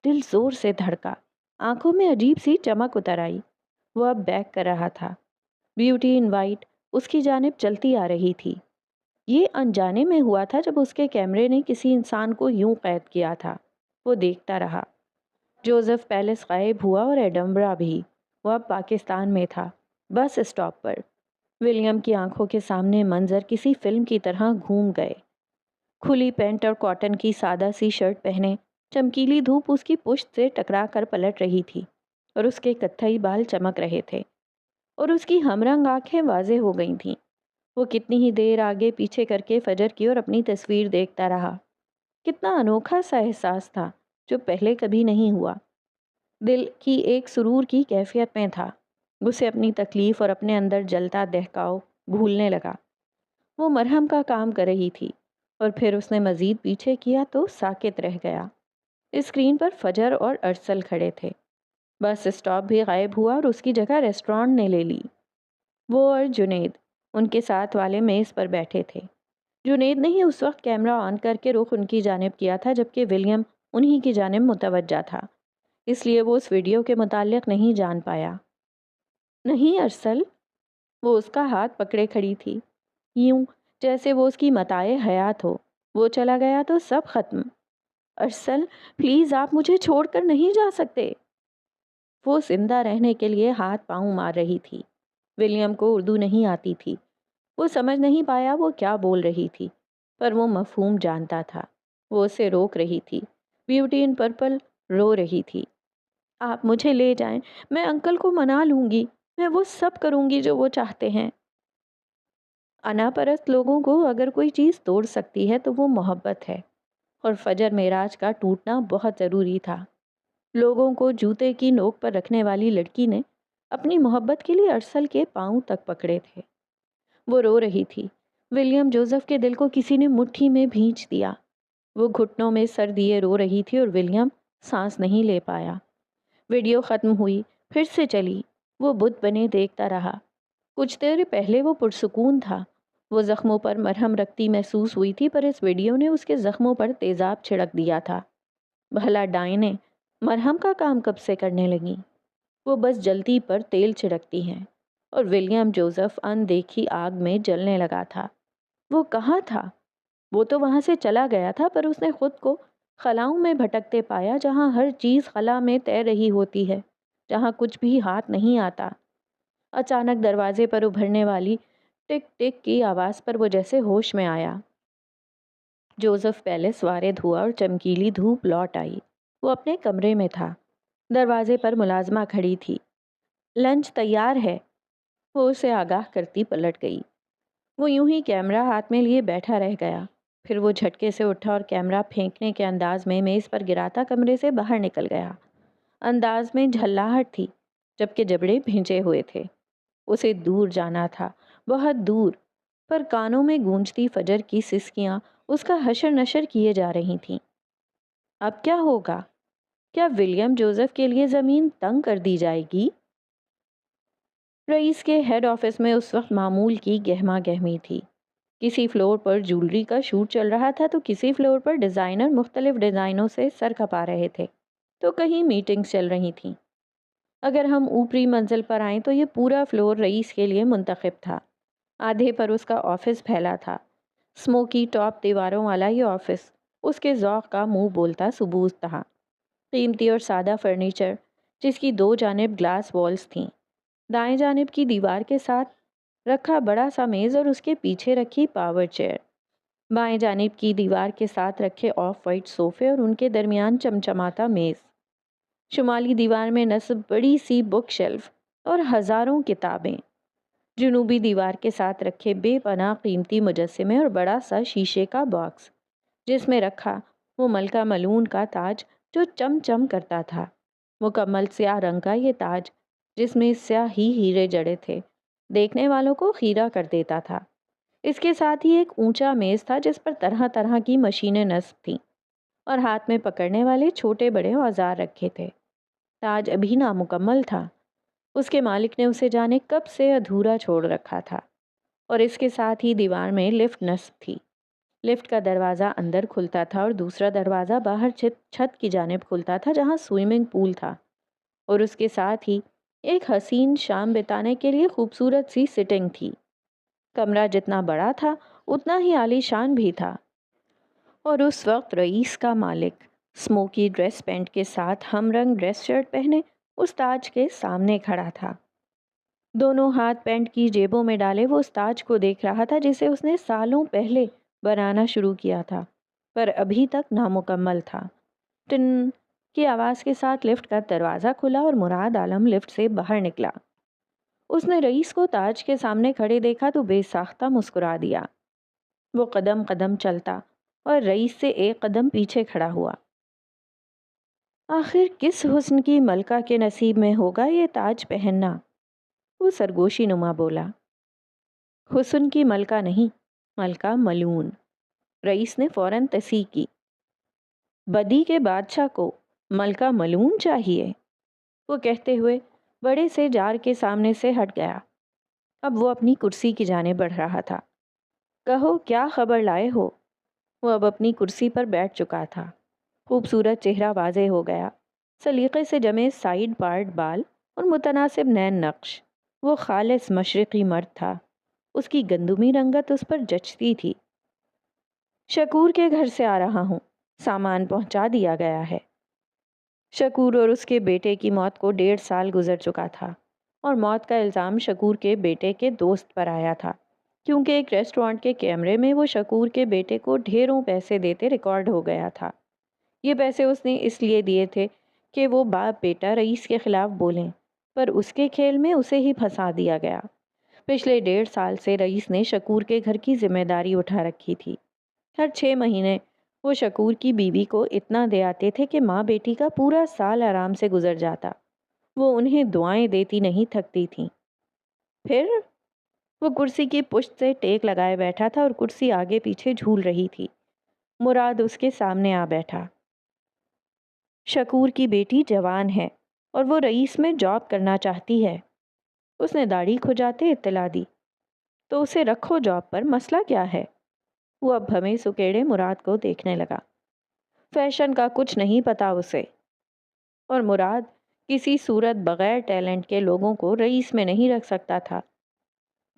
دل زور سے دھڑکا، آنکھوں میں عجیب سی چمک اتر آئی۔ وہ اب بیک کر رہا تھا۔ بیوٹی ان وائٹ اس کی جانب چلتی آ رہی تھی۔ یہ انجانے میں ہوا تھا جب اس کے کیمرے نے کسی انسان کو یوں قید کیا تھا۔ وہ دیکھتا رہا۔ جوزف پیلس غائب ہوا اور ایڈمبرا بھی۔ وہ اب پاکستان میں تھا، بس اسٹاپ پر۔ ولیم کی آنکھوں کے سامنے منظر کسی فلم کی طرح گھوم گئے۔ کھلی پینٹ اور کاٹن کی سادہ سی شرٹ پہنے، چمکیلی دھوپ اس کی پشت سے ٹکرا کر پلٹ رہی تھی اور اس کے کتھئی بال چمک رہے تھے اور اس کی ہمرنگ آنکھیں واضح ہو گئی تھیں۔ وہ کتنی ہی دیر آگے پیچھے کر کے فجر کی اور اپنی تصویر دیکھتا رہا۔ کتنا انوکھا سا احساس تھا جو پہلے کبھی نہیں ہوا۔ دل کی ایک سرور کی کیفیت میں تھا۔ اسے اپنی تکلیف اور اپنے اندر جلتا دہکاؤ بھولنے لگا۔ وہ مرہم کا کام کر رہی تھی، اور پھر اس نے مزید پیچھے کیا تو ساکت رہ گیا۔ اسکرین پر فجر اور ارسل کھڑے تھے۔ بس اسٹاپ بھی غائب ہوا اور اس کی جگہ ریسٹورانٹ نے لے لی۔ وہ اور جنید ان کے ساتھ والے میز پر بیٹھے تھے۔ جنید نے ہی اس وقت کیمرہ آن کر کے رخ ان کی جانب کیا تھا، جبکہ ولیم انہی کی جانب متوجہ تھا، اس لیے وہ اس ویڈیو کے متعلق نہیں جان پایا۔ نہیں ارسل، وہ اس کا ہاتھ پکڑے کھڑی تھی، یوں جیسے وہ اس کی متاع حیات ہو۔ وہ چلا گیا تو سب ختم۔ ارسل پلیز، آپ مجھے چھوڑ کر نہیں جا سکتے۔ وہ زندہ رہنے کے لیے ہاتھ پاؤں مار رہی تھی۔ ولیم کو اردو نہیں آتی تھی، وہ سمجھ نہیں پایا وہ کیا بول رہی تھی، پر وہ مفہوم جانتا تھا۔ وہ اسے روک رہی تھی۔ بیوٹی ان پرپل رو رہی تھی۔ آپ مجھے لے جائیں، میں انکل کو منا لوں گی، میں وہ سب کروں گی جو وہ چاہتے ہیں۔ انا پرست لوگوں کو اگر کوئی چیز توڑ سکتی ہے تو وہ محبت ہے، اور فجر معراج کا ٹوٹنا بہت ضروری تھا۔ لوگوں کو جوتے کی نوک پر رکھنے والی لڑکی نے اپنی محبت کے لیے ارسل کے پاؤں تک پکڑے تھے۔ وہ رو رہی تھی۔ ولیم جوزف کے دل کو کسی نے مٹھی میں بھینچ دیا۔ وہ گھٹنوں میں سر دیے رو رہی تھی اور ولیم سانس نہیں لے پایا۔ ویڈیو ختم ہوئی، پھر سے چلی۔ وہ بت بنے دیکھتا رہا۔ کچھ دیر پہلے وہ پرسکون تھا۔ وہ زخموں پر مرہم رکھتی محسوس ہوئی تھی، پر اس ویڈیو نے اس کے زخموں پر تیزاب چھڑک دیا تھا۔ بھلا ڈائنیں مرہم کا کام کب سے کرنے لگیں؟ وہ بس جلتی پر تیل چھڑکتی ہیں، اور ولیم جوزف اندیکھی آگ میں جلنے لگا تھا۔ وہ کہاں تھا؟ وہ تو وہاں سے چلا گیا تھا، پر اس نے خود کو خلاؤں میں بھٹکتے پایا، جہاں ہر چیز خلا میں تیر رہی ہوتی ہے، جہاں کچھ بھی ہاتھ نہیں آتا۔ اچانک دروازے پر ابھرنے والی ٹک ٹک کی آواز پر وہ جیسے ہوش میں آیا۔ جوزف پیلس وارد ہوا اور چمکیلی دھوپ لوٹ آئی۔ وہ اپنے کمرے میں تھا۔ دروازے پر ملازمہ کھڑی تھی۔ لنچ تیار ہے، وہ اسے آگاہ کرتی پلٹ گئی۔ وہ یوں ہی کیمرہ ہاتھ میں لیے بیٹھا رہ گیا۔ پھر وہ جھٹکے سے اٹھا اور کیمرہ پھینکنے کے انداز میں میز پر گراتا کمرے سے باہر نکل گیا۔ انداز میں جھلاہٹ تھی، جبکہ جبڑے بھینچے ہوئے تھے۔ اسے دور جانا تھا، بہت دور، پر کانوں میں گونجتی فجر کی سسکیاں اس کا حشر نشر کیے جا رہی تھیں۔ اب کیا ہوگا؟ کیا ولیم جوزف کے لیے زمین تنگ کر دی جائے گی؟ رئیس کے ہیڈ آفس میں اس وقت معمول کی گہما گہمی تھی۔ کسی فلور پر جولری کا شوٹ چل رہا تھا تو کسی فلور پر ڈیزائنر مختلف ڈیزائنوں سے سر کھپا رہے تھے، تو کہیں میٹنگز چل رہی تھیں۔ اگر ہم اوپری منزل پر آئیں تو یہ پورا فلور رئیس کے لیے منتخب تھا۔ آدھے پر اس کا آفس پھیلا تھا۔ اسموکی ٹاپ دیواروں والا یہ آفس اس کے ذوق کا منہ بولتا ثبوت تھا۔ قیمتی اور سادہ فرنیچر، جس کی دو جانب گلاس والز تھیں۔ دائیں جانب کی دیوار کے ساتھ رکھا بڑا سا میز اور اس کے پیچھے رکھی پاور چیئر۔ بائیں جانب کی دیوار کے ساتھ رکھے آف وائٹ صوفے اور ان کے درمیان چمچماتا میز۔ شمالی دیوار میں نصب بڑی سی بک شیلف اور ہزاروں کتابیں۔ جنوبی دیوار کے ساتھ رکھے بے پناہ قیمتی مجسمے اور بڑا سا شیشے کا باکس، جس میں رکھا وہ ملکہ ملعون کا تاج جو چم چم کرتا تھا۔ مکمل سیاہ رنگ کا یہ تاج، جس میں سیاہ ہی ہیرے جڑے تھے، دیکھنے والوں کو خیرہ کر دیتا تھا۔ اس کے ساتھ ہی ایک اونچا میز تھا جس پر طرح طرح کی مشینیں نصب تھیں اور ہاتھ میں پکڑنے والے چھوٹے بڑے اوزار رکھے تھے۔ تاج ابھی نامکمل تھا۔ اس کے مالک نے اسے جانے کب سے ادھورا چھوڑ رکھا تھا۔ اور اس کے ساتھ ہی دیوار میں لفٹ نصب تھی۔ لفٹ کا دروازہ اندر کھلتا تھا اور دوسرا دروازہ باہر چھت کی جانب کھلتا تھا، جہاں سوئمنگ پول تھا، اور اس کے ساتھ ہی ایک حسین شام بتانے کے لیے خوبصورت سی سٹنگ تھی۔ کمرہ جتنا بڑا تھا اتنا ہی عالی شان بھی تھا۔ اور اس وقت رئیس کا مالک اسموکی ڈریس پینٹ کے ساتھ ہم رنگ ڈریس شرٹ پہنے اس تاج کے سامنے کھڑا تھا۔ دونوں ہاتھ پینٹ کی جیبوں میں ڈالے وہ اس تاج کو دیکھ رہا تھا جسے اس نے سالوں پہلے بنانا شروع کیا تھا، پر ابھی تک نامکمل تھا۔ ٹن کی آواز کے ساتھ لفٹ کا دروازہ کھلا اور مراد عالم لفٹ سے باہر نکلا۔ اس نے رئیس کو تاج کے سامنے کھڑے دیکھا تو بے ساختہ مسکرا دیا۔ وہ قدم قدم چلتا اور رئیس سے ایک قدم پیچھے کھڑا ہوا۔ آخر کس حسن کی ملکہ کے نصیب میں ہوگا یہ تاج پہننا؟ وہ سرگوشی نما بولا۔ حسن کی ملکہ نہیں، ملکہ ملعون۔ رئیس نے فوراً تصحیح کی۔ بدی کے بادشاہ کو ملکہ ملعون چاہیے؟ وہ کہتے ہوئے بڑے سے جار کے سامنے سے ہٹ گیا۔ اب وہ اپنی کرسی کی جانب بڑھ رہا تھا۔ کہو کیا خبر لائے ہو؟ وہ اب اپنی کرسی پر بیٹھ چکا تھا۔ خوبصورت چہرہ واضح ہو گیا، سلیقے سے جمے سائیڈ پارٹ بال اور متناسب نین نقش۔ وہ خالص مشرقی مرد تھا، اس کی گندمی رنگت اس پر جچتی تھی۔ شکور کے گھر سے آ رہا ہوں، سامان پہنچا دیا گیا ہے۔ شکور اور اس کے بیٹے کی موت کو 1.5 سال گزر چکا تھا، اور موت کا الزام شکور کے بیٹے کے دوست پر آیا تھا، کیونکہ ایک ریسٹورانٹ کے کیمرے میں وہ شکور کے بیٹے کو ڈھیروں پیسے دیتے ریکارڈ ہو گیا تھا۔ یہ پیسے اس نے اس لیے دیے تھے کہ وہ باپ بیٹا رئیس کے خلاف بولیں، پر اس کے کھیل میں اسے ہی پھنسا دیا گیا۔ پچھلے 1.5 سال سے رئیس نے شکور کے گھر کی ذمہ داری اٹھا رکھی تھی۔ ہر 6 مہینے وہ شکور کی بیوی کو اتنا دے آتے تھے کہ ماں بیٹی کا پورا سال آرام سے گزر جاتا۔ وہ انہیں دعائیں دیتی نہیں تھکتی تھیں۔ پھر وہ کرسی کی پشت سے ٹیک لگائے بیٹھا تھا اور کرسی آگے پیچھے جھول رہی تھی۔ مراد اس کے سامنے آ بیٹھا۔ شکور کی بیٹی جوان ہے اور وہ رئیس میں جاب کرنا چاہتی ہے۔ اس نے داڑھی کھجاتے اطلاع دی۔ تو اسے رکھو جاب پر، مسئلہ کیا ہے؟ وہ اب ہمیں سکیڑے مراد کو دیکھنے لگا۔ فیشن کا کچھ نہیں پتا اسے، اور مراد کسی صورت بغیر ٹیلنٹ کے لوگوں کو رئیس میں نہیں رکھ سکتا تھا۔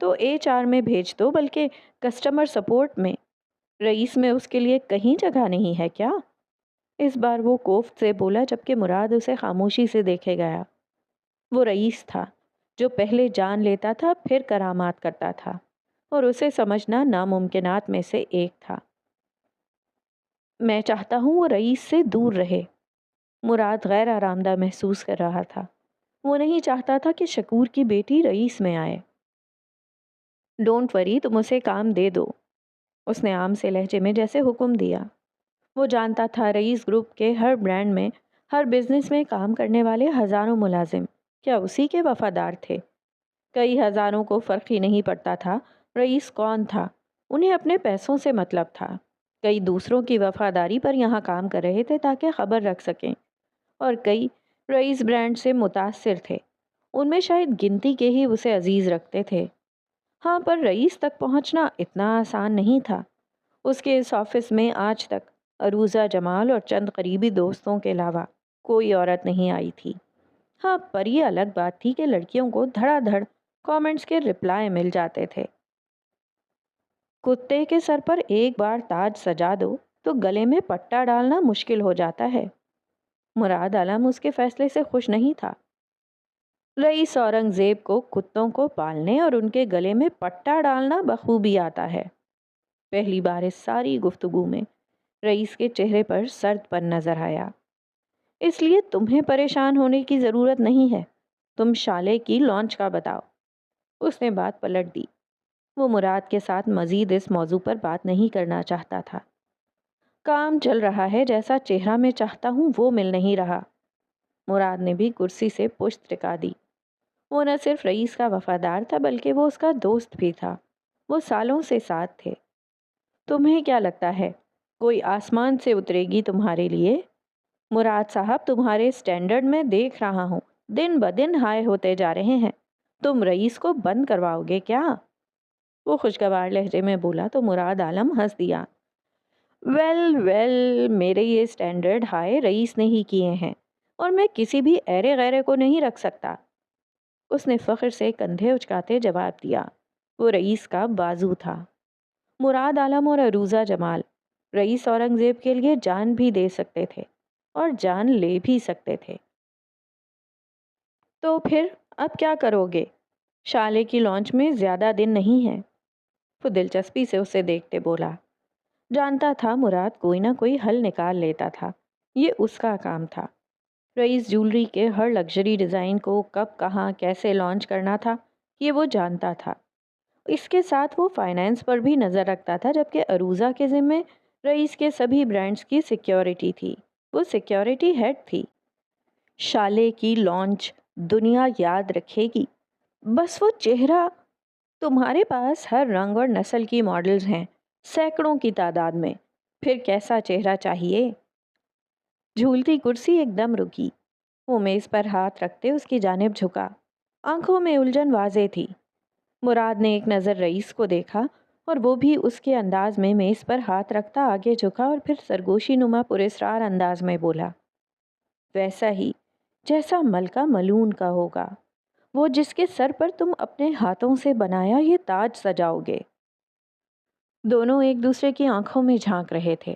تو HR میں بھیج دو، بلکہ کسٹمر سپورٹ میں۔ رئیس میں اس کے لیے کہیں جگہ نہیں ہے کیا؟ اس بار وہ کوفت سے بولا، جبکہ مراد اسے خاموشی سے دیکھے گیا۔ وہ رئیس تھا جو پہلے جان لیتا تھا پھر کرامات کرتا تھا، اور اسے سمجھنا ناممکنات میں سے ایک تھا۔ میں چاہتا ہوں وہ رئیس سے دور رہے۔ مراد غیر آرام دہ محسوس کر رہا تھا۔ وہ نہیں چاہتا تھا کہ شکور کی بیٹی رئیس میں آئے۔ ڈونٹ وری، تم اسے کام دے دو، اس نے عام سے لہجے میں جیسے حکم دیا۔ وہ جانتا تھا رئیس گروپ کے ہر برانڈ میں، ہر بزنس میں کام کرنے والے ہزاروں ملازم کیا اسی کے وفادار تھے؟ کئی ہزاروں کو فرق ہی نہیں پڑتا تھا رئیس کون تھا، انہیں اپنے پیسوں سے مطلب تھا۔ کئی دوسروں کی وفاداری پر یہاں کام کر رہے تھے تاکہ خبر رکھ سکیں، اور کئی رئیس برانڈ سے متاثر تھے، ان میں شاید گنتی کے ہی اسے عزیز رکھتے تھے۔ ہاں، پر رئیس تک پہنچنا اتنا آسان نہیں تھا۔ اس کے اس آفس میں آج تک عروزہ جمال اور چند قریبی دوستوں کے علاوہ کوئی عورت نہیں آئی تھی۔ ہاں، پر یہ الگ بات تھی کہ لڑکیوں کو دھڑا دھڑ کامنٹس کے رپلائی مل جاتے تھے۔ کتے کے سر پر ایک بار تاج سجا دو تو گلے میں پٹا ڈالنا مشکل ہو جاتا ہے۔ مراد عالم اس کے فیصلے سے خوش نہیں تھا۔ رئیس اورنگزیب کو کتوں کو پالنے اور ان کے گلے میں پٹا ڈالنا بخوبی آتا ہے۔ پہلی بار اس ساری گفتگو میں رئیس کے چہرے پر سرد پن نظر آیا۔ اس لیے تمہیں پریشان ہونے کی ضرورت نہیں ہے، تم شالے کی لانچ کا بتاؤ۔ اس نے بات پلٹ دی۔ وہ مراد کے ساتھ مزید اس موضوع پر بات نہیں کرنا چاہتا تھا۔ کام چل رہا ہے، جیسا چہرہ میں چاہتا ہوں وہ مل نہیں رہا۔ مراد نے بھی کرسی سے پشت ٹکا دی۔ وہ نہ صرف رئیس کا وفادار تھا بلکہ وہ اس کا دوست بھی تھا۔ وہ سالوں سے ساتھ تھے۔ تمہیں کیا لگتا ہے کوئی آسمان سے اترے گی تمہارے لیے؟ مراد صاحب، تمہارے سٹینڈرڈ میں دیکھ رہا ہوں دن بدن ہائے ہوتے جا رہے ہیں۔ تم رئیس کو بند کرواؤ گے کیا؟ وہ خوشگوار لہجے میں بولا تو مراد عالم ہنس دیا۔ ویل، میرے یہ سٹینڈرڈ ہائے رئیس نے ہی کیے ہیں، اور میں کسی بھی ایرے غیرے کو نہیں رکھ سکتا۔ اس نے فخر سے کندھے اچکاتے جواب دیا۔ وہ رئیس کا بازو تھا۔ مراد عالم اور عروزہ جمال رئیس اورنگزیب کے لیے جان بھی دے سکتے تھے اور جان لے بھی سکتے تھے۔ تو پھر اب کیا کرو گے؟ شالے کی لانچ میں زیادہ دن نہیں ہیں۔ وہ دلچسپی سے اسے دیکھتے بولا۔ جانتا تھا مراد کوئی نہ کوئی حل نکال لیتا تھا، یہ اس کا کام تھا۔ رئیس جولری کے ہر لگژری ڈیزائن کو کب کہاں کیسے لانچ کرنا تھا یہ وہ جانتا تھا۔ اس کے ساتھ وہ فائنینس پر بھی نظر رکھتا تھا، جبکہ عروزہ کے ذمے رئیس کے سبھی برانڈز کی سیکیورٹی تھی۔ وہ سیکیورٹی ہیڈ تھی۔ شالے کی لانچ دنیا یاد رکھے گی، بس وہ چہرہ۔ تمہارے پاس ہر رنگ اور نسل کی ماڈلز ہیں، سینکڑوں کی تعداد میں، پھر کیسا چہرہ چاہیے؟ جھولتی کرسی ایک دم رکی۔ وہ میز پر ہاتھ رکھتے اس کی جانب جھکا۔ آنکھوں میں الجھن واضح تھی۔ مراد نے ایک نظر رئیس کو دیکھا اور وہ بھی اس کے انداز میں میز پر ہاتھ رکھتا آگے جھکا اور پھر سرگوشی نما پراسرار انداز میں بولا، ویسا ہی جیسا ملکہ ملون کا ہوگا، وہ جس کے سر پر تم اپنے ہاتھوں سے بنایا یہ تاج سجاؤ گے۔ دونوں ایک دوسرے کی آنکھوں میں جھانک رہے تھے۔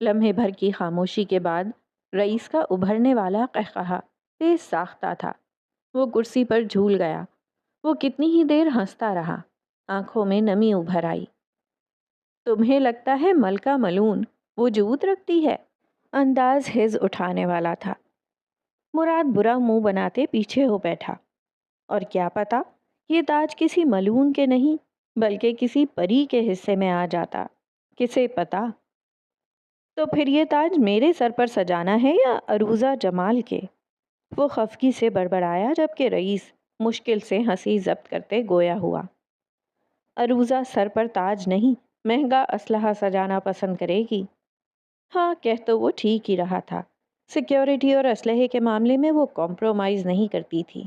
لمحے بھر کی خاموشی کے بعد رئیس کا ابھرنے والا قہقہا تیز ساختہ تھا۔ وہ کرسی پر جھول گیا۔ وہ کتنی ہی دیر ہنستا رہا۔ آنکھوں میں نمی ابھر آئی۔ تمہیں لگتا ہے ملکہ ملون وجود رکھتی ہے؟ انداز ہز اٹھانے والا تھا۔ مراد برا منہ بناتے پیچھے ہو بیٹھا۔ اور کیا پتا یہ تاج کسی ملون کے نہیں بلکہ کسی پری کے حصے میں آ جاتا، کسے پتا؟ تو پھر یہ تاج میرے سر پر سجانا ہے یا عروضہ جمال کے؟ وہ خفگی سے بڑبڑایا جبکہ رئیس مشکل سے ہنسی ضبط کرتے گویا ہوا۔ عروضہ سر پر تاج نہیں مہنگا اسلحہ سجانا پسند کرے گی۔ ہاں کہہ تو وہ ٹھیک ہی رہا تھا۔ سیکیورٹی اور اسلحے کے معاملے میں وہ کمپرومائز نہیں کرتی تھی۔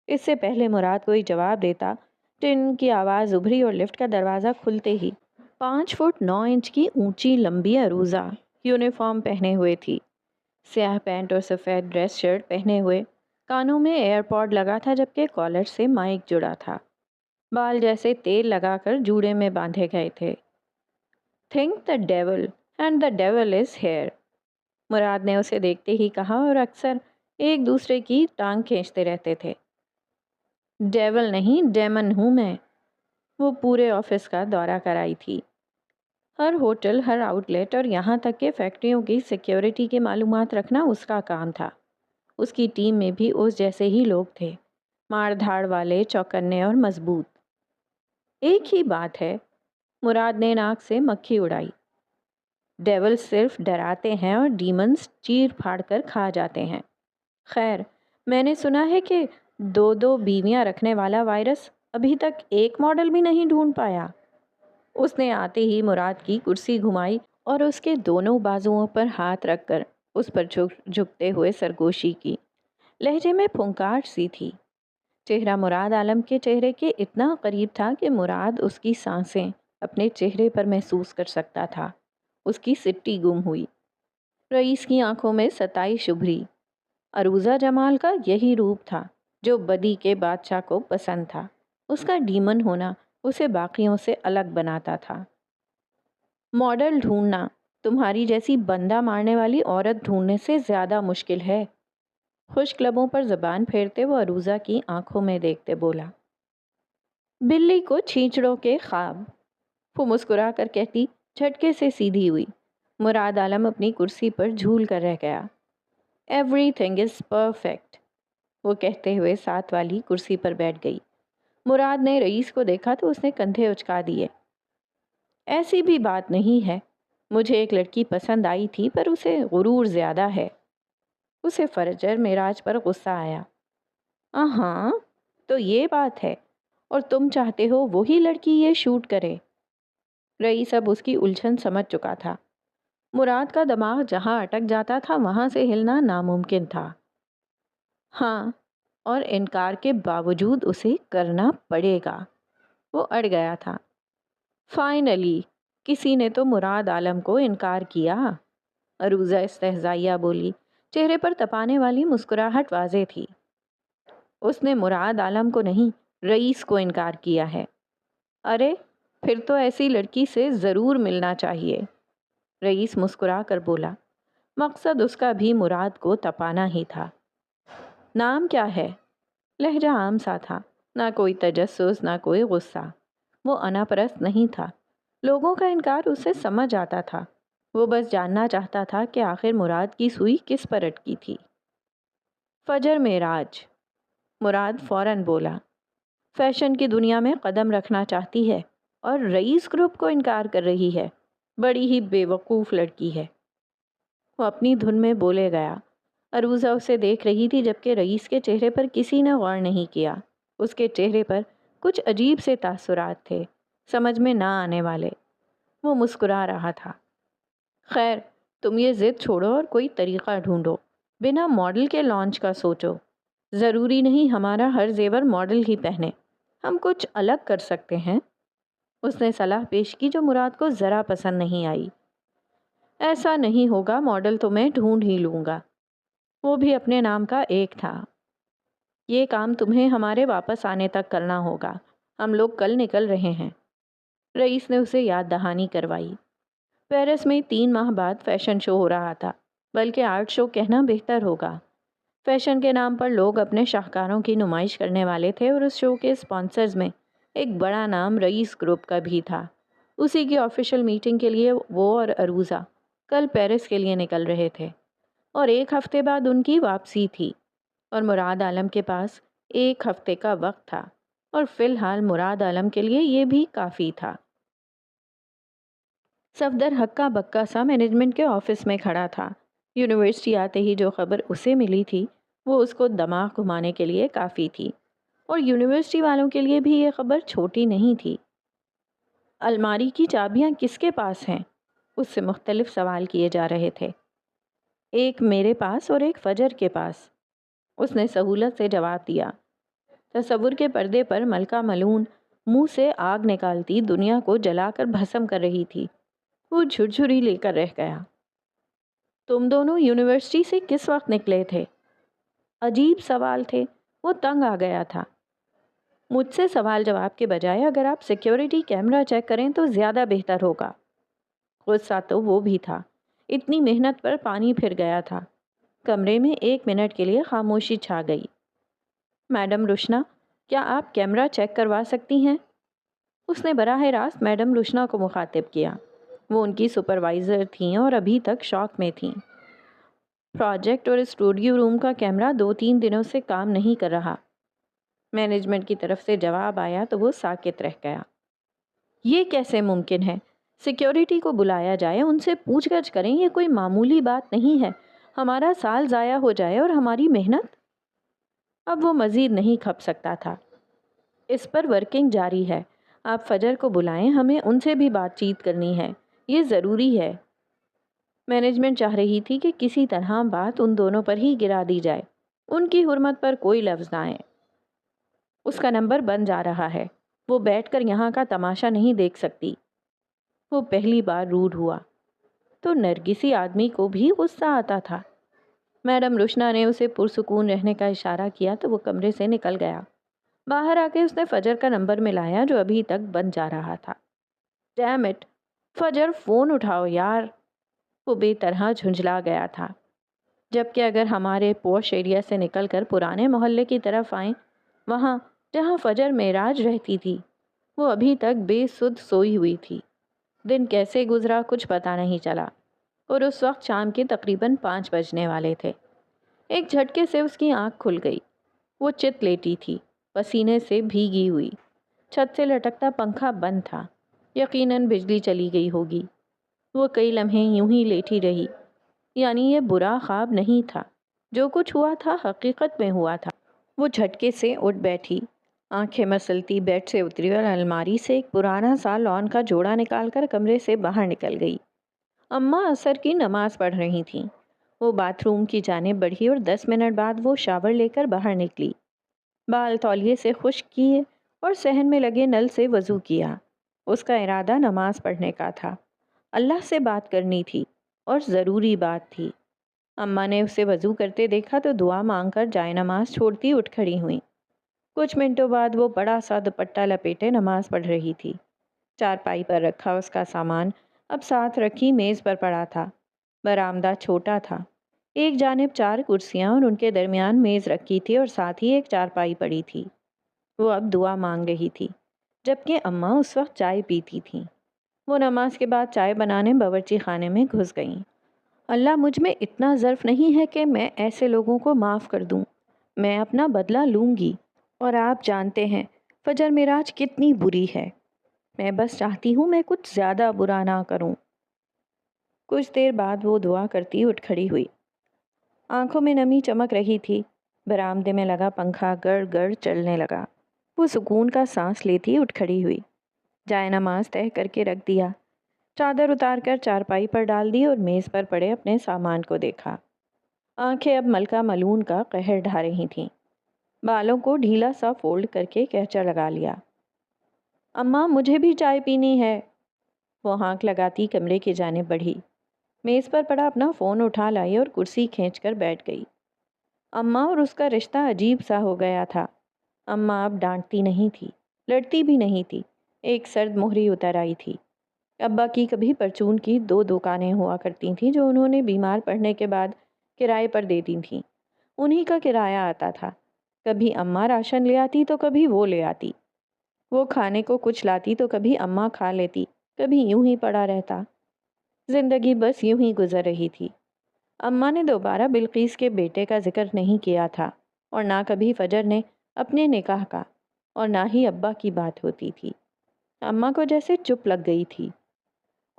اس سے پہلے مراد کوئی جواب دیتا، ٹن کی آواز ابھری اور لفٹ کا دروازہ کھلتے ہی 5 فٹ 9 انچ کی اونچی لمبی عروضہ یونیفارم پہنے ہوئے تھی، سیاہ پینٹ اور سفید ڈریس شرٹ پہنے ہوئے، کانوں میں ایئر پوڈ لگا تھا جبکہ کالر سے مائک جڑا تھا، بال جیسے تیل لگا کر جوڑے میں باندھے گئے تھے۔ Think the devil and the devil is here, Murad نے اسے دیکھتے ہی کہا اور اکثر ایک دوسرے کی ٹانگ کھینچتے رہتے تھے۔ ڈیول نہیں ڈیمن ہوں میں۔ وہ پورے آفس کا دورہ کرائی تھی، ہر ہوٹل، ہر آؤٹ لیٹ اور یہاں تک کہ فیکٹریوں کی سیکیورٹی کی معلومات رکھنا اس کا کام تھا۔ اس کی ٹیم میں بھی اس جیسے ہی لوگ تھے، مار دھاڑ والے، چوکنے اور مضبوط۔ ایک ہی بات ہے، مراد نے ناک سے مکھی اڑائی، ڈیول صرف ڈراتے ہیں اور ڈیمنز چیر پھاڑ کر کھا جاتے ہیں۔ خیر، میں نے سنا ہے کہ 2 بیویاں رکھنے والا وائرس ابھی تک ایک ماڈل بھی نہیں ڈھونڈ پایا۔ اس نے آتے ہی مراد کی کرسی گھمائی اور اس کے دونوں بازوؤں پر ہاتھ رکھ کر اس پر جھکتے ہوئے سرگوشی کی۔ لہجے میں پھنکار سی تھی۔ چہرہ مراد عالم کے چہرے کے اتنا قریب تھا کہ مراد اس کی سانسیں اپنے چہرے پر محسوس کر سکتا تھا۔ اس کی سٹی گم ہوئی۔ رئیس کی آنکھوں میں ستائش ابھری۔ عروضہ جمال کا یہی روپ تھا جو بدی کے بادشاہ کو پسند تھا۔ اس کا ڈیمن ہونا اسے باقیوں سے الگ بناتا تھا۔ ماڈل ڈھونڈنا تمہاری جیسی بندہ مارنے والی عورت ڈھونڈنے سے زیادہ مشکل ہے۔ خشک لبوں پر زبان پھیرتے وہ عروضہ کی آنکھوں میں دیکھتے بولا، بلی کو چھینچڑوں کے خواب۔ وہ مسکرا کر کہتی جھٹکے سے سیدھی ہوئی۔ مراد عالم اپنی کرسی پر جھول کر رہ گیا۔ ایوری تھنگ از پرفیکٹ، وہ کہتے ہوئے ساتھ والی کرسی پر بیٹھ گئی۔ مراد نے رئیس کو دیکھا تو اس نے کندھے اچکا دیے۔ ایسی بھی بات نہیں ہے، مجھے ایک لڑکی پسند آئی تھی پر اسے غرور زیادہ ہے۔ اسے فرجر معراج پر غصہ آیا۔ ہاں تو یہ بات ہے، اور تم چاہتے ہو وہی لڑکی یہ شوٹ کرے؟ رئیس اب اس کی الجھن سمجھ چکا تھا۔ مراد کا دماغ جہاں اٹک جاتا تھا وہاں سے ہلنا ناممکن تھا۔ ہاں، اور انکار کے باوجود اسے کرنا پڑے گا۔ وہ اڑ گیا تھا۔ فائنلی کسی نے تو مراد عالم کو انکار کیا، عروضہ استہزائیہ بولی، چہرے پر تپانے والی مسکراہٹ واضح تھی۔ اس نے مراد عالم کو نہیں، رئیس کو انکار کیا ہے۔ ارے پھر تو ایسی لڑکی سے ضرور ملنا چاہیے، رئیس مسکرا کر بولا۔ مقصد اس کا بھی مراد کو تپانا ہی تھا۔ نام کیا ہے؟ لہجہ عام سا تھا، نہ کوئی تجسس نہ کوئی غصہ۔ وہ انا پرست نہیں تھا، لوگوں کا انکار اسے سمجھ آتا تھا۔ وہ بس جاننا چاہتا تھا کہ آخر مراد کی سوئی کس پر اٹکی تھی۔ فجر معراج، مراد فوراً بولا۔ فیشن کی دنیا میں قدم رکھنا چاہتی ہے اور رئیس گروپ کو انکار کر رہی ہے، بڑی ہی بے وقوف لڑکی ہے۔ وہ اپنی دھن میں بولے گیا۔ عروضہ اسے دیکھ رہی تھی جبکہ رئیس کے چہرے پر کسی نے غور نہیں کیا۔ اس کے چہرے پر کچھ عجیب سے تاثرات تھے، سمجھ میں نہ آنے والے۔ وہ مسکرا رہا تھا۔ خیر، تم یہ ضد چھوڑو اور کوئی طریقہ ڈھونڈو، بنا ماڈل کے لانچ کا سوچو۔ ضروری نہیں ہمارا ہر زیور ماڈل ہی پہنے، ہم کچھ الگ کر سکتے ہیں۔ اس نے صلاح پیش کی جو مراد کو ذرا پسند نہیں آئی۔ ایسا نہیں ہوگا، ماڈل تو میں ڈھونڈ ہی لوں گا، وہ بھی اپنے نام کا ایک تھا۔ یہ کام تمہیں ہمارے واپس آنے تک کرنا ہوگا، ہم لوگ کل نکل رہے ہیں۔ رئیس نے اسے یاد دہانی کروائی۔ پیرس میں 3 ماہ بعد فیشن شو ہو رہا تھا، بلکہ آرٹ شو کہنا بہتر ہوگا۔ فیشن کے نام پر لوگ اپنے شاہکاروں کی نمائش کرنے والے تھے اور اس شو کے اسپانسرز میں ایک بڑا نام رئیس گروپ کا بھی تھا۔ اسی کی آفیشیل میٹنگ کے لیے وہ اور عروضہ کل پیرس کے لیے نکل رہے تھے، اور 1 ہفتے بعد ان کی واپسی تھی، اور مراد عالم کے پاس 1 ہفتے کا وقت تھا، اور فی الحال مراد عالم کے لیے یہ بھی کافی تھا۔ صفدر ہکا بکا سا مینجمنٹ کے آفس میں کھڑا تھا۔ یونیورسٹی آتے ہی جو خبر اسے ملی تھی وہ اس کو دماغ گھمانے کے لیے کافی تھی، اور یونیورسٹی والوں کے لیے بھی یہ خبر چھوٹی نہیں تھی۔ الماری کی چابیاں کس کے پاس ہیں؟ اس سے مختلف سوال کیے جا رہے تھے۔ ایک میرے پاس اور ایک فجر کے پاس، اس نے سہولت سے جواب دیا۔ تصور کے پردے پر ملکہ ملون منہ سے آگ نکالتی دنیا کو جلا کر بھسم کر رہی تھی۔ وہ جھرجھری لے کر رہ گیا۔ تم دونوں یونیورسٹی سے کس وقت نکلے تھے؟ عجیب سوال تھے، وہ تنگ آ گیا تھا۔ مجھ سے سوال جواب کے بجائے اگر آپ سیکیورٹی کیمرہ چیک کریں تو زیادہ بہتر ہوگا۔ غصہ تو وہ بھی تھا، اتنی محنت پر پانی پھر گیا تھا۔ کمرے میں 1 منٹ کے لیے خاموشی چھا گئی۔ میڈم روشنا، کیا آپ کیمرہ چیک کروا سکتی ہیں؟ اس نے براہ راست میڈم روشنا کو مخاطب کیا۔ وہ ان کی سپروائزر تھیں اور ابھی تک شوق میں تھیں۔ پروجیکٹ اور اسٹوڈیو روم کا کیمرہ 2-3 دنوں سے کام نہیں کر رہا۔ مینجمنٹ کی طرف سے جواب آیا تو وہ ساکت رہ گیا۔ یہ کیسے ممکن ہے؟ سیکیورٹی کو بلایا جائے، ان سے پوچھ گچھ کریں، یہ کوئی معمولی بات نہیں ہے۔ ہمارا سال ضائع ہو جائے اور ہماری محنت۔ اب وہ مزید نہیں کھپ سکتا تھا۔ اس پر ورکنگ جاری ہے، آپ فجر کو بلائیں، ہمیں ان سے بھی بات چیت کرنی ہے، یہ ضروری ہے۔ مینجمنٹ چاہ رہی تھی کہ کسی طرح بات ان دونوں پر ہی گرا دی جائے، ان کی حرمت پر کوئی لفظ نہ آئے۔ اس کا نمبر بن جا رہا ہے، وہ بیٹھ کر یہاں کا تماشا نہیں دیکھ سکتی۔ وہ پہلی بار روڈ ہوا تو نرگسی آدمی کو بھی غصہ آتا تھا۔ میڈم روشنا نے اسے پرسکون رہنے کا اشارہ کیا تو وہ کمرے سے نکل گیا۔ باہر آ کے اس نے فجر کا نمبر ملایا جو ابھی تک بن جا رہا تھا۔ ڈیم اٹ، فجر فون اٹھاؤ یار۔ وہ بے طرح جھنجھلا گیا تھا۔ جبکہ اگر ہمارے پوش ایریا سے نکل کر پرانے محلے کی طرف آئیں، وہاں جہاں فجر معراج رہتی تھی، وہ ابھی تک بے سدھ سوئی ہوئی تھی۔ دن کیسے گزرا کچھ پتہ نہیں چلا، اور اس وقت شام کے تقریباً 5 بجنے والے تھے۔ ایک جھٹکے سے اس کی آنکھ کھل گئی۔ وہ چت لیٹی تھی، پسینے سے بھیگی ہوئی۔ چھت سے لٹکتا پنکھا بند تھا، یقیناً بجلی چلی گئی ہوگی۔ وہ کئی لمحے یوں ہی لیٹی رہی، یعنی یہ برا خواب نہیں تھا، جو کچھ ہوا تھا حقیقت میں ہوا تھا۔ وہ جھٹکے سے اٹھ بیٹھی، آنکھیں مسلتی بیڈ سے اتری اور الماری سے ایک پرانا سا لون کا جوڑا نکال کر کمرے سے باہر نکل گئی۔ اماں عصر کی نماز پڑھ رہی تھیں۔ وہ باتھ روم کی جانب بڑھی اور 10 منٹ بعد وہ شاور لے کر باہر نکلی۔ بال تولیے سے خشک کیے اور صحن میں لگے نل سے وضو کیا۔ اس کا ارادہ نماز پڑھنے کا تھا، اللہ سے بات کرنی تھی، اور ضروری بات تھی۔ اماں نے اسے وضو کرتے دیکھا تو دعا مانگ کر جائے نماز چھوڑتی اٹھ کھڑی ہوئیں۔ کچھ منٹوں بعد وہ بڑا سا دوپٹہ لپیٹے نماز پڑھ رہی تھی۔ چارپائی پر رکھا اس کا سامان اب ساتھ رکھی میز پر پڑا تھا۔ برآمدہ چھوٹا تھا، ایک جانب 4 کرسیاں اور ان کے درمیان میز رکھی تھی اور ساتھ ہی ایک چارپائی پڑی تھی۔ وہ اب دعا مانگ رہی تھی، جبکہ اماں اس وقت چائے پیتی تھیں۔ وہ نماز کے بعد چائے بنانے باورچی خانے میں گھس گئیں۔ اللہ مجھ میں اتنا ظرف نہیں ہے کہ میں ایسے لوگوں کو معاف کر دوں، میں اپنا بدلہ لوں گی، اور آپ جانتے ہیں فجر معراج کتنی بری ہے، میں بس چاہتی ہوں میں کچھ زیادہ برا نہ کروں۔ کچھ دیر بعد وہ دعا کرتی اٹھ کھڑی ہوئی۔ آنکھوں میں نمی چمک رہی تھی۔ برآمدے میں لگا پنکھا گڑ گڑ چلنے لگا۔ وہ سکون کا سانس لیتی اٹھ کھڑی ہوئی۔ جائے نماز تہہ کر کے رکھ دیا، چادر اتار کر چارپائی پر ڈال دی اور میز پر پڑے اپنے سامان کو دیکھا۔ آنکھیں اب ملکہ ملون کا قہر ڈھا رہی تھیں۔ بالوں کو ڈھیلا سا فولڈ کر کے کہچا لگا لیا۔ اماں مجھے بھی چائے پینی ہے۔ وہ ہانک لگاتی کمرے کی جانب بڑھی، میز پر پڑا اپنا فون اٹھا لائی اور کرسی کھینچ کر بیٹھ گئی۔ اماں اور اس کا رشتہ عجیب سا ہو گیا تھا۔ اماں اب ڈانٹتی نہیں تھی، لڑتی بھی نہیں تھی، ایک سرد مہری اتر آئی تھی۔ ابا کی کبھی پرچون کی 2 دکانیں ہوا کرتی تھیں جو انہوں نے بیمار پڑنے کے بعد کرائے پر دے دی تھیں۔ انہی کا کرایہ آتا تھا۔ کبھی اماں راشن لے آتی تو کبھی وہ لے آتی۔ وہ کھانے کو کچھ لاتی تو کبھی اماں کھا لیتی، کبھی یوں ہی پڑا رہتا۔ زندگی بس یوں ہی گزر رہی تھی۔ اماں نے دوبارہ بلقیس کے بیٹے کا ذکر نہیں کیا تھا، اور نہ کبھی فجر نے اپنے نکاح کا، اور نہ ہی ابا کی بات ہوتی تھی۔ اماں کو جیسے چپ لگ گئی تھی۔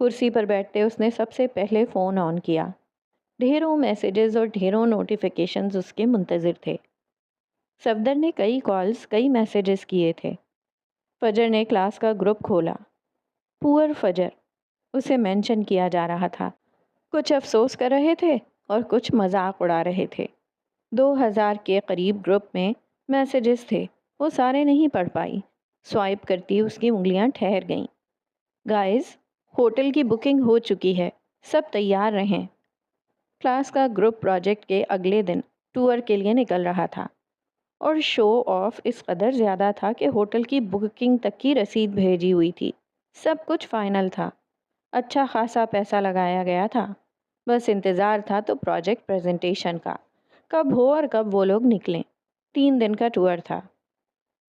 کرسی پر بیٹھتے اس نے سب سے پہلے فون آن کیا۔ ڈھیروں میسیجز اور ڈھیروں نوٹیفیکیشنز اس کے منتظر تھے۔ صفدر نے کئی کالز، کئی میسیجز کیے تھے۔ فجر نے کلاس کا گروپ کھولا۔ پور فجر اسے مینشن کیا جا رہا تھا۔ کچھ افسوس کر رہے تھے اور کچھ مذاق اڑا رہے تھے۔ 2000 کے قریب گروپ میں میسیجز تھے، وہ سارے نہیں پڑھ پائی۔ سوائپ کرتی اس کی انگلیاں ٹھہر گئیں۔ گائز، ہوٹل کی بکنگ ہو چکی ہے، سب تیار رہیں۔ کلاس کا گروپ پروجیکٹ کے اگلے دن ٹور کے لیے نکل رہا تھا، اور شو آف اس قدر زیادہ تھا کہ ہوٹل کی بکنگ تک کی رسید بھیجی ہوئی تھی۔ سب کچھ فائنل تھا، اچھا خاصا پیسہ لگایا گیا تھا۔ بس انتظار تھا تو پروجیکٹ پریزنٹیشن کا، کب ہو اور کب وہ لوگ نکلیں۔ 3 دن کا ٹور تھا۔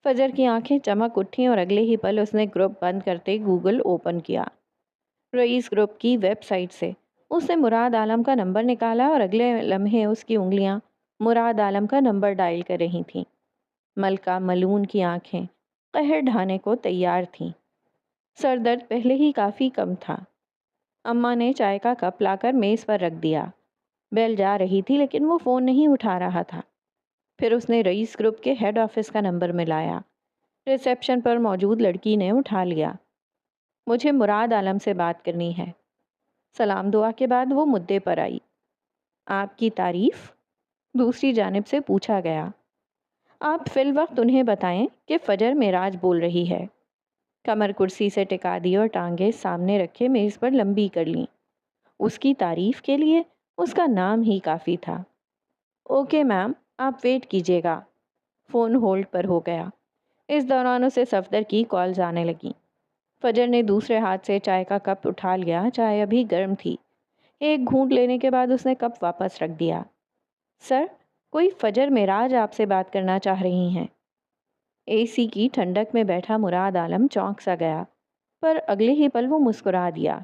فجر کی آنکھیں چمک اٹھیں اور اگلے ہی پل اس نے گروپ بند کرتے گوگل اوپن کیا۔ رئیس گروپ کی ویب سائٹ سے اس نے مراد عالم کا نمبر نکالا اور اگلے لمحے اس کی انگلیاں مراد عالم کا نمبر ڈائل کر رہی تھیں۔ ملکہ ملون کی آنکھیں قہر ڈھانے کو تیار تھیں۔ سر درد پہلے ہی کافی کم تھا۔ اماں نے چائے کا کپ لا کر میز پر رکھ دیا۔ بیل جا رہی تھی لیکن وہ فون نہیں اٹھا رہا تھا۔ پھر اس نے رئیس گروپ کے ہیڈ آفس کا نمبر ملایا۔ ریسیپشن پر موجود لڑکی نے اٹھا لیا۔ مجھے مراد عالم سے بات کرنی ہے۔ سلام دعا کے بعد وہ مدعے پر آئی۔ آپ کی تعریف؟ دوسری جانب سے پوچھا گیا۔ آپ فی الوقت انہیں بتائیں کہ فجر معراج بول رہی ہے۔ کمر کرسی سے ٹکا دی اور ٹانگیں سامنے رکھے میز پر لمبی کر لیں۔ اس کی تعریف کے لیے اس کا نام ہی کافی تھا۔ اوکے میم، آپ ویٹ کیجیے گا۔ فون ہولڈ پر ہو گیا۔ اس دوران اسے صفدر کی کالز آنے لگیں۔ فجر نے دوسرے ہاتھ سے چائے کا کپ اٹھا لیا۔ چائے ابھی گرم تھی۔ ایک گھونٹ لینے کے بعد اس نے کپ واپس رکھ دیا۔ سر، کوئی فجر معراج آپ سے بات کرنا چاہ رہی ہیں۔ اے سی کی ٹھنڈک میں بیٹھا مراد عالم چونک سا گیا، پر اگلے ہی پل وہ مسکرا دیا۔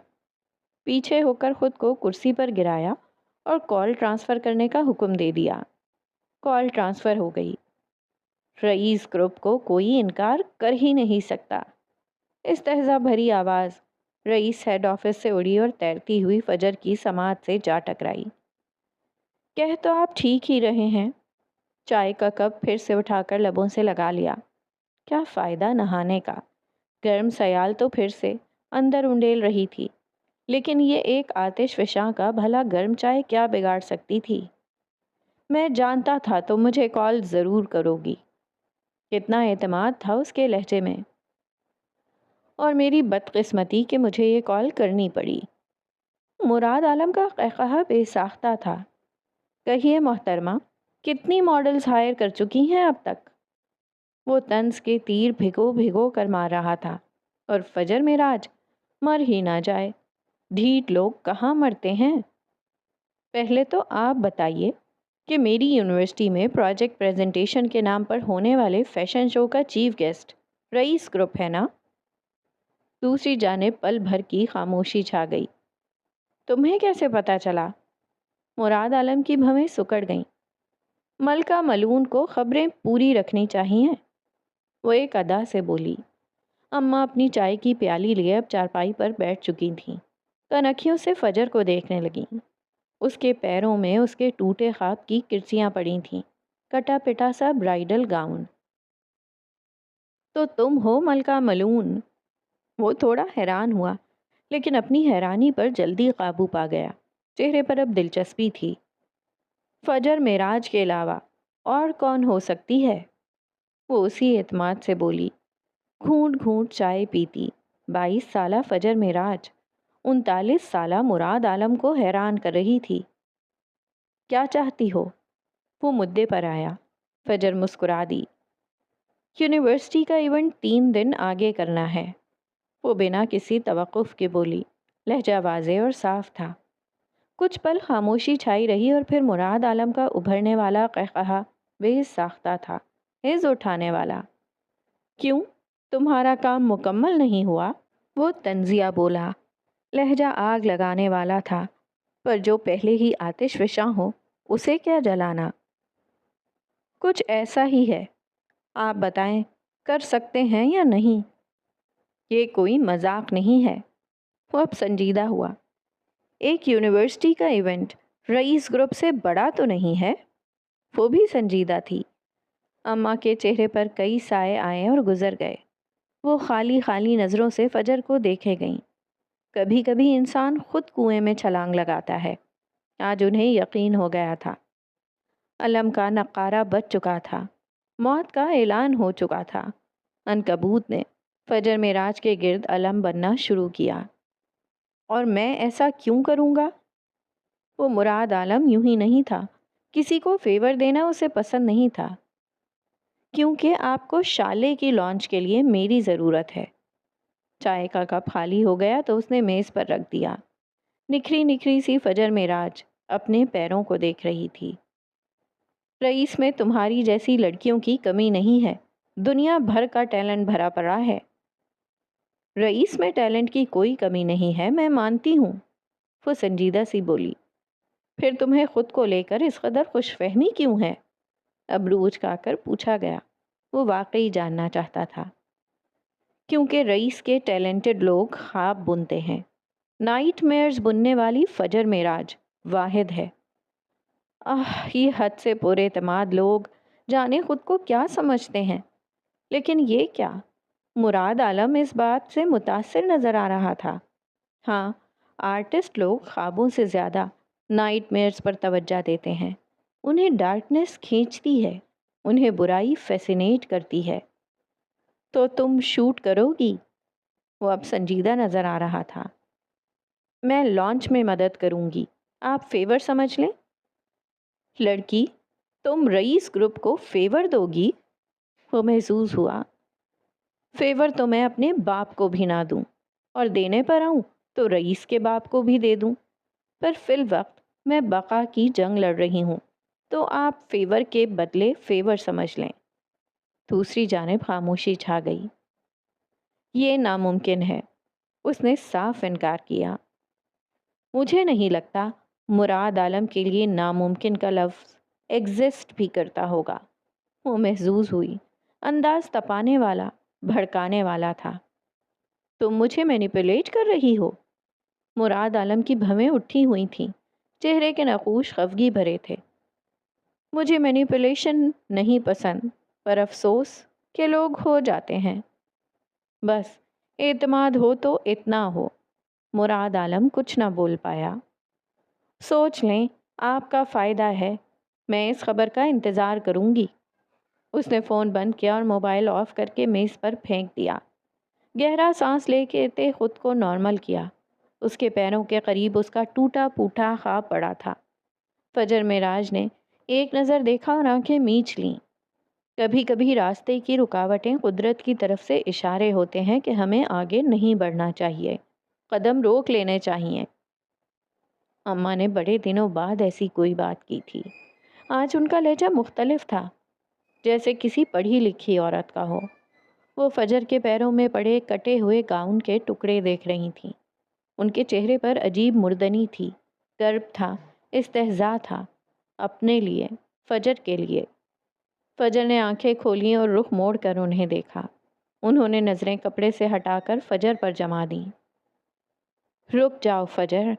پیچھے ہو کر خود کو کرسی پر گرایا اور کال ٹرانسفر کرنے کا حکم دے دیا۔ کال ٹرانسفر ہو گئی۔ رئیس گروپ کو کوئی انکار کر ہی نہیں سکتا۔ استہزا بھری آواز رئیس ہیڈ آفس سے اڑی اور تیرتی ہوئی فجر کی سماعت سے جا ٹکرائی۔ کہہ تو آپ ٹھیک ہی رہے ہیں۔ چائے کا کپ پھر سے اٹھا کر لبوں سے لگا لیا۔ کیا فائدہ نہانے کا؟ گرم سیال تو پھر سے اندر انڈیل رہی تھی، لیکن یہ ایک آتش فشاں کا بھلا گرم چائے کیا بگاڑ سکتی تھی؟ میں جانتا تھا تو مجھے کال ضرور کرو گی۔ کتنا اعتماد تھا اس کے لہجے میں۔ اور میری بدقسمتی کہ مجھے یہ کال کرنی پڑی۔ مراد عالم کا قہقہہ بے ساختہ تھا۔ کہیے محترمہ، کتنی ماڈلز ہائر کر چکی ہیں اب تک؟ وہ طنز کے تیر بھگو بھگو کر مار رہا تھا۔ اور فجر معراج مر ہی نہ جائے۔ ڈھیٹ لوگ کہاں مرتے ہیں؟ پہلے تو آپ بتائیے کہ میری یونیورسٹی میں پروجیکٹ پریزنٹیشن کے نام پر ہونے والے فیشن شو کا چیف گیسٹ رئیس گروپ ہے نا؟ دوسری جانب پل بھر کی خاموشی چھا گئی۔ تمہیں کیسے پتا چلا؟ مراد عالم کی بھویں سکڑ گئیں۔ ملکہ ملون کو خبریں پوری رکھنی چاہیے، وہ ایک ادا سے بولی۔ اماں اپنی چائے کی پیالی لیے اب چارپائی پر بیٹھ چکی تھیں۔ کنکھیوں سے فجر کو دیکھنے لگیں۔ اس کے پیروں میں اس کے ٹوٹے خواب کی کرسیاں پڑی تھیں، کٹا پٹا سا برائیڈل گاؤن۔ تو تم ہو ملکہ ملون؟ وہ تھوڑا حیران ہوا، لیکن اپنی حیرانی پر جلدی قابو پا گیا۔ چہرے پر اب دلچسپی تھی۔ فجر معراج کے علاوہ اور کون ہو سکتی ہے؟ وہ اسی اعتماد سے بولی، گھونٹ گھونٹ چائے پیتی 22 سالہ فجر معراج 39 سالہ مراد عالم کو حیران کر رہی تھی۔ کیا چاہتی ہو؟ وہ مدعے پر آیا۔ فجر مسکرا دی۔ یونیورسٹی کا ایونٹ 3 دن آگے کرنا ہے، وہ بنا کسی توقف کے بولی، لہجہ واضح اور صاف تھا۔ کچھ پل خاموشی چھائی رہی اور پھر مراد عالم کا ابھرنے والا قہقہا بے ساختہ تھا، عز اٹھانے والا۔ کیوں؟ تمہارا کام مکمل نہیں ہوا؟ وہ طنزیہ بولا، لہجہ آگ لگانے والا تھا، پر جو پہلے ہی آتش فشاں ہو اسے کیا جلانا؟ کچھ ایسا ہی ہے، آپ بتائیں کر سکتے ہیں یا نہیں؟ یہ کوئی مذاق نہیں ہے۔ وہ اب سنجیدہ ہوا۔ ایک یونیورسٹی کا ایونٹ رئیس گروپ سے بڑا تو نہیں ہے؟ وہ بھی سنجیدہ تھی۔ اماں کے چہرے پر کئی سائے آئے اور گزر گئے۔ وہ خالی خالی نظروں سے فجر کو دیکھے گئیں۔ کبھی کبھی انسان خود کنویں میں چھلانگ لگاتا ہے۔ آج انہیں یقین ہو گیا تھا۔ علم کا نقارہ بج چکا تھا، موت کا اعلان ہو چکا تھا۔ عنکبوت نے فجر معراج کے گرد علم بننا شروع کیا۔ اور میں ایسا کیوں کروں گا؟ وہ مراد عالم یوں ہی نہیں تھا، کسی کو فیور دینا اسے پسند نہیں تھا۔ کیونکہ آپ کو شالے کی لانچ کے لیے میری ضرورت ہے۔ چائے کا کپ خالی ہو گیا تو اس نے میز پر رکھ دیا۔ نکھری نکھری سی فجر معراج اپنے پیروں کو دیکھ رہی تھی۔ رئیس میں تمہاری جیسی لڑکیوں کی کمی نہیں ہے، دنیا بھر کا ٹیلنٹ بھرا پڑا ہے۔ رئیس میں ٹیلنٹ کی کوئی کمی نہیں ہے، میں مانتی ہوں، وہ سنجیدہ سی بولی۔ پھر تمہیں خود کو لے کر اس قدر خوش فہمی کیوں ہے؟ ابرو اچکا کر پوچھا گیا۔ وہ واقعی جاننا چاہتا تھا۔ کیونکہ رئیس کے ٹیلنٹڈ لوگ خواب بنتے ہیں، نائٹ میئرز بننے والی فجر معراج واحد ہے۔ یہ حد سے پر اعتماد لوگ جانے خود کو کیا سمجھتے ہیں۔ لیکن یہ کیا؟ مراد عالم اس بات سے متاثر نظر آ رہا تھا۔ ہاں، آرٹسٹ لوگ خوابوں سے زیادہ نائٹ میئرز پر توجہ دیتے ہیں۔ انہیں ڈارکنیس کھینچتی ہے، انہیں برائی فیسینیٹ کرتی ہے۔ تو تم شوٹ کرو گی؟ وہ اب سنجیدہ نظر آ رہا تھا۔ میں لانچ میں مدد کروں گی، آپ فیور سمجھ لیں۔ لڑکی، تم رئیس گروپ کو فیور دو گی؟ وہ محظوظ ہوا۔ فیور تو میں اپنے باپ کو بھی نہ دوں، اور دینے پر آؤں تو رئیس کے باپ کو بھی دے دوں، پر فی الوقت میں بقا کی جنگ لڑ رہی ہوں، تو آپ فیور کے بدلے فیور سمجھ لیں۔ دوسری جانب خاموشی چھا گئی۔ یہ ناممکن ہے، اس نے صاف انکار کیا۔ مجھے نہیں لگتا مراد عالم کے لیے ناممکن کا لفظ ایگزسٹ بھی کرتا ہوگا۔ وہ محظوظ ہوئی۔ انداز تپانے والا، بھڑکانے والا تھا۔ تم مجھے مینیپولیٹ کر رہی ہو؟ مراد عالم کی بھویں اٹھی ہوئی تھیں، چہرے کے نقوش خفگی بھرے تھے۔ مجھے مینیپولیشن نہیں پسند، پر افسوس کہ لوگ ہو جاتے ہیں۔ بس اعتماد ہو تو اتنا ہو۔ مراد عالم کچھ نہ بول پایا۔ سوچ لیں، آپ کا فائدہ ہے، میں اس خبر کا انتظار کروں گی۔ اس نے فون بند کیا اور موبائل آف کر کے میز پر پھینک دیا۔ گہرا سانس لے کے خود کو نارمل کیا۔ اس کے پیروں کے قریب اس کا ٹوٹا پھوٹا خواب پڑا تھا۔ فجر معراج نے ایک نظر دیکھا اور آنکھیں میچ لیں۔ کبھی کبھی راستے کی رکاوٹیں قدرت کی طرف سے اشارے ہوتے ہیں کہ ہمیں آگے نہیں بڑھنا چاہیے، قدم روک لینے چاہیے۔ اماں نے بڑے دنوں بعد ایسی کوئی بات کی تھی۔ آج ان کا لہجہ مختلف تھا، جیسے کسی پڑھی لکھی عورت کا ہو۔ وہ فجر کے پیروں میں پڑے کٹے ہوئے گاؤن کے ٹکڑے دیکھ رہی تھیں۔ ان کے چہرے پر عجیب مردنی تھی، گرب تھا، استہزاء تھا، اپنے لیے، فجر کے لیے۔ فجر نے آنکھیں کھولیں اور رخ موڑ کر انہیں دیکھا۔ انہوں نے نظریں کپڑے سے ہٹا کر فجر پر جما دیں۔ رک جاؤ فجر،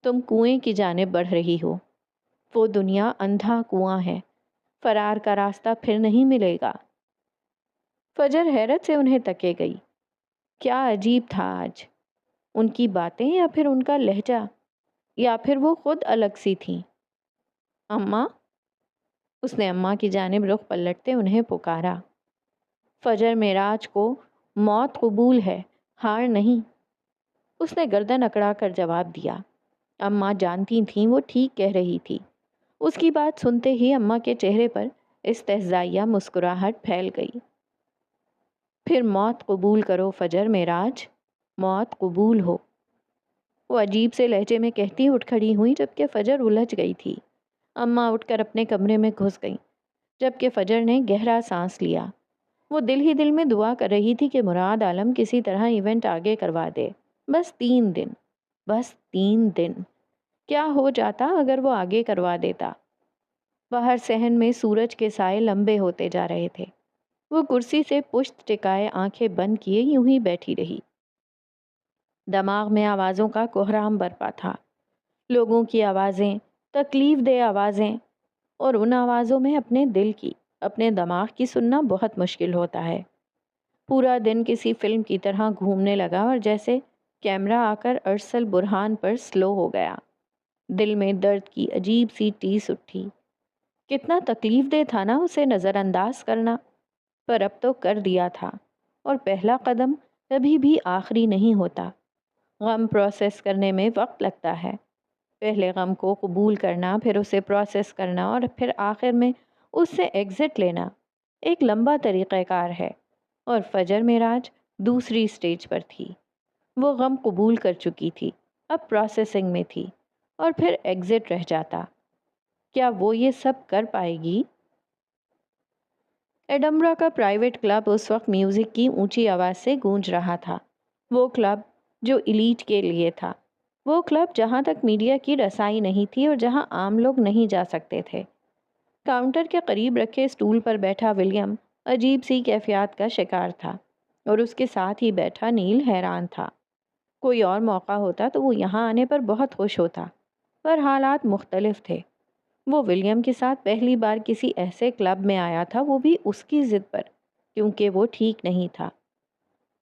تم کنویں کی جانب بڑھ رہی ہو۔ وہ دنیا اندھا کنواں ہے، فرار کا راستہ پھر نہیں ملے گا۔ فجر حیرت سے انہیں تکے گئی۔ کیا عجیب تھا آج، ان کی باتیں یا پھر ان کا لہجہ، یا پھر وہ خود الگ سی تھیں۔ اماں، اس نے اماں کی جانب رخ پلٹتے انہیں پکارا۔ فجر معراج کو موت قبول ہے، ہار نہیں، اس نے گردن اکڑا کر جواب دیا۔ اماں جانتی تھیں وہ ٹھیک کہہ رہی تھی۔ اس کی بات سنتے ہی اماں کے چہرے پر استہزائیہ مسکراہٹ پھیل گئی۔ پھر موت قبول کرو فجر معراج، موت قبول ہو، وہ عجیب سے لہجے میں کہتی اٹھ کھڑی ہوئی، جبکہ فجر الجھ گئی تھی۔ اماں اٹھ کر اپنے کمرے میں گھس گئیں، جبکہ فجر نے گہرا سانس لیا۔ وہ دل ہی دل میں دعا کر رہی تھی کہ مراد عالم کسی طرح ایونٹ آگے کروا دے۔ بس 3 دن، بس 3 دن، کیا ہو جاتا اگر وہ آگے کروا دیتا؟ باہر صحن میں سورج کے سائے لمبے ہوتے جا رہے تھے۔ وہ کرسی سے پشت ٹکائے آنکھیں بند کیے یوں ہی بیٹھی رہی۔ دماغ میں آوازوں کا کوہرام برپا تھا، لوگوں کی آوازیں، تکلیف دہ آوازیں، اور ان آوازوں میں اپنے دل کی، اپنے دماغ کی سننا بہت مشکل ہوتا ہے۔ پورا دن کسی فلم کی طرح گھومنے لگا اور جیسے کیمرہ آ کر ارسل برہان پر سلو ہو گیا۔ دل میں درد کی عجیب سی ٹیس اٹھی۔ کتنا تکلیف دہ تھا نا اسے نظر انداز کرنا، پر اب تو کر دیا تھا، اور پہلا قدم کبھی بھی آخری نہیں ہوتا۔ غم پروسیس کرنے میں وقت لگتا ہے، پہلے غم کو قبول کرنا، پھر اسے پروسیس کرنا، اور پھر آخر میں اس سے ایگزٹ لینا ایک لمبا طریقہ کار ہے۔ اور فجر معراج دوسری سٹیج پر تھی۔ وہ غم قبول کر چکی تھی، اب پروسیسنگ میں تھی، اور پھر ایگزٹ رہ جاتا۔ کیا وہ یہ سب کر پائے گی؟ ایڈمبرا کا پرائیویٹ کلب اس وقت میوزک کی اونچی آواز سے گونج رہا تھا۔ وہ کلب جو ایلیٹ کے لیے تھا، وہ کلب جہاں تک میڈیا کی رسائی نہیں تھی اور جہاں عام لوگ نہیں جا سکتے تھے۔ کاؤنٹر کے قریب رکھے سٹول پر بیٹھا ولیم عجیب سی کیفیات کا شکار تھا، اور اس کے ساتھ ہی بیٹھا نیل حیران تھا۔ کوئی اور موقع ہوتا تو وہ یہاں آنے پر بہت خوش ہوتا، پر حالات مختلف تھے۔ وہ ولیم کے ساتھ پہلی بار کسی ایسے کلب میں آیا تھا، وہ بھی اس کی ضد پر، کیونکہ وہ ٹھیک نہیں تھا۔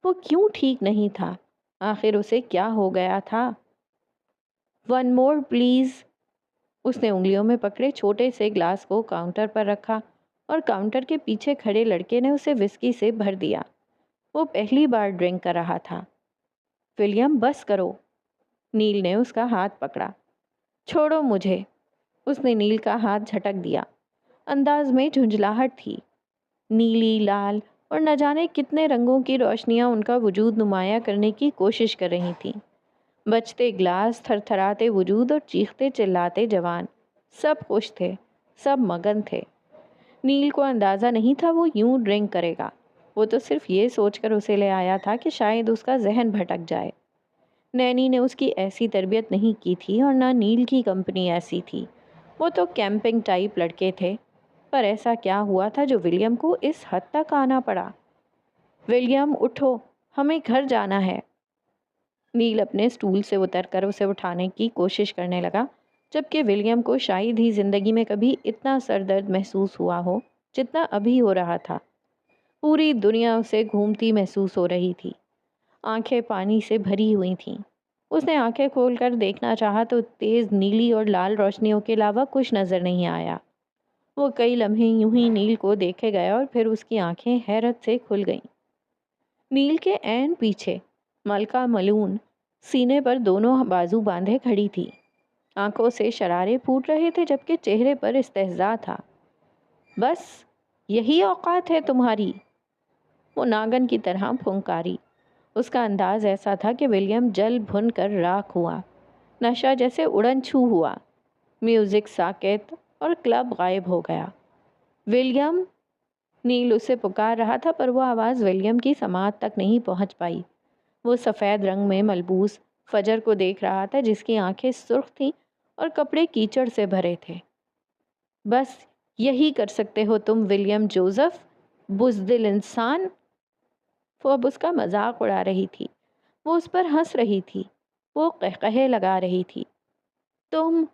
وہ کیوں ٹھیک نہیں تھا؟ آخر اسے کیا ہو گیا تھا؟ One more please. اس نے انگلیوں میں پکڑے چھوٹے سے گلاس کو کاؤنٹر پر رکھا، اور کاؤنٹر کے پیچھے کھڑے لڑکے نے اسے وسکی سے بھر دیا۔ وہ پہلی بار ڈرنک کر رہا تھا۔ ولیم بس کرو، نیل نے اس کا ہاتھ پکڑا۔ چھوڑو مجھے، اس نے نیل کا ہاتھ جھٹک دیا۔ انداز میں جھنجھلاہٹ تھی۔ نیلی، لال اور نہ جانے کتنے رنگوں کی روشنیاں ان کا وجود نمایاں کرنے کی کوشش کر رہی تھیں۔ بجتے گلاس، تھر تھراتے وجود اور چیختے چلاتے جوان، سب خوش تھے، سب مگن تھے۔ نیل کو اندازہ نہیں تھا وہ یوں ڈرنک کرے گا۔ وہ تو صرف یہ سوچ کر اسے لے آیا تھا کہ شاید اس کا ذہن بھٹک جائے۔ نینی نے اس کی ایسی تربیت نہیں کی تھی، اور نہ نیل کی کمپنی ایسی تھی۔ وہ تو کیمپنگ ٹائپ لڑکے تھے، پر ایسا کیا ہوا تھا جو ولیم کو اس حد تک آنا پڑا؟ ولیم اٹھو، ہمیں گھر جانا ہے۔ نیل اپنے سٹول سے اتر کر اسے اٹھانے کی کوشش کرنے لگا، جبکہ ولیم کو شاید ہی زندگی میں کبھی اتنا سر درد محسوس ہوا ہو جتنا ابھی ہو رہا تھا۔ پوری دنیا اسے گھومتی محسوس ہو رہی تھی۔ آنکھیں پانی سے بھری ہوئی تھیں۔ اس نے آنکھیں کھول کر دیکھنا چاہا تو تیز نیلی اور لال روشنیوں کے علاوہ کچھ نظر نہیں آیا۔ وہ کئی لمحے یوں ہی نیل کو دیکھے گیا، اور پھر اس کی آنکھیں حیرت سے کھل گئیں۔ نیل کے عین پیچھے ملکہ ملون سینے پر دونوں بازو باندھے کھڑی تھی۔ آنکھوں سے شرارے پھوٹ رہے تھے، جبکہ چہرے پر استہزاء تھا۔ بس یہی اوقات ہے تمہاری؟ وہ ناگن کی طرح پھنکاری۔ اس کا انداز ایسا تھا کہ ولیم جل بھن کر راکھ ہوا۔ نشہ جیسے اڑن چھو ہوا۔ میوزک ساکت اور کلب غائب ہو گیا۔ ولیم! نیل اسے پکار رہا تھا، پر وہ آواز ولیم کی سماعت تک نہیں پہنچ پائی۔ وہ سفید رنگ میں ملبوس فجر کو دیکھ رہا تھا، جس کی آنکھیں سرخ تھیں اور کپڑے کیچڑ سے بھرے تھے۔ بس یہی کر سکتے ہو تم ولیم جوزف، بزدل انسان! وہ اب اس کا مذاق اڑا رہی تھی، وہ اس پر ہنس رہی تھی، وہ قہقہے لگا رہی تھی۔ تم!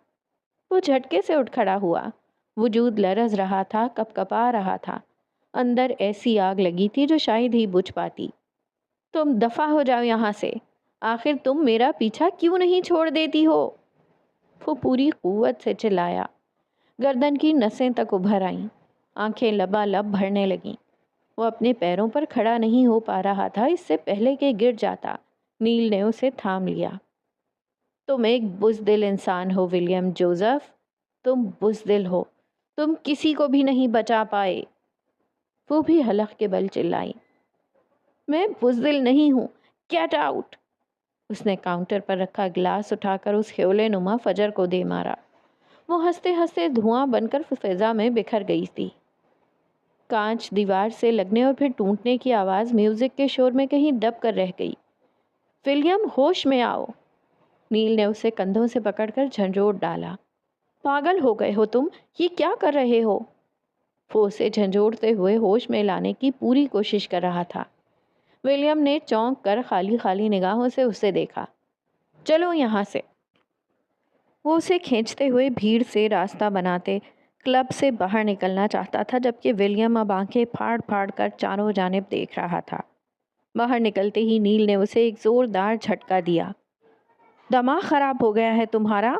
وہ جھٹکے سے اٹھ کھڑا ہوا۔ وجود لرز رہا تھا، کپ کپا رہا تھا۔ اندر ایسی آگ لگی تھی جو شاید ہی بجھ پاتی۔ تم دفع ہو جاؤ یہاں سے! آخر تم میرا پیچھا کیوں نہیں چھوڑ دیتی ہو؟ وہ پوری قوت سے چلایا۔ گردن کی نسیں تک ابھر آئیں، آنکھیں لبالب بھرنے لگیں۔ وہ اپنے پیروں پر کھڑا نہیں ہو پا رہا تھا اس سے پہلے کہ گر جاتا۔ نیل نے اسے تھام لیا۔ تم ایک بزدل انسان ہو ولیم جوزف، تم بزدل ہو، تم کسی کو بھی نہیں بچا پائے۔ وہ بھی حلق کے بل چلائی۔ میں بزدل نہیں ہوں، گیٹ آؤٹ۔ اس نے کاؤنٹر پر رکھا گلاس اٹھا کر اس ہیولے نما فجر کو دے مارا۔ وہ ہنستے ہنستے دھواں بن کر فضا میں بکھر گئی تھی۔ کانچ دیوار سے لگنے اور پھر ٹوٹنے کی آواز میوزک کے شور میں کہیں دب کر رہ گئی۔ ولیم، ہوش میں آؤ۔ نیل نے اسے کندھوں سے پکڑ کر جھنجھوڑ ڈالا۔ پاگل ہو گئے ہو تم، یہ کیا کر رہے ہو؟ وہ اسے جھنجھوڑتے ہوئے ہوش میں لانے کی پوری کوشش کر رہا تھا۔ ولیم نے چونک کر خالی خالی نگاہوں سے اسے دیکھا۔ چلو یہاں سے۔ وہ اسے کھینچتے ہوئے بھیڑ سے راستہ بناتے کلب سے باہر نکلنا چاہتا تھا، جبکہ ولیم اب آنکھیں پھاڑ پھاڑ کر چاروں جانب دیکھ رہا تھا۔ باہر نکلتے ہی نیل نے اسے ایک زوردار جھٹکا دیا۔ دماغ خراب ہو گیا ہے تمہارا؟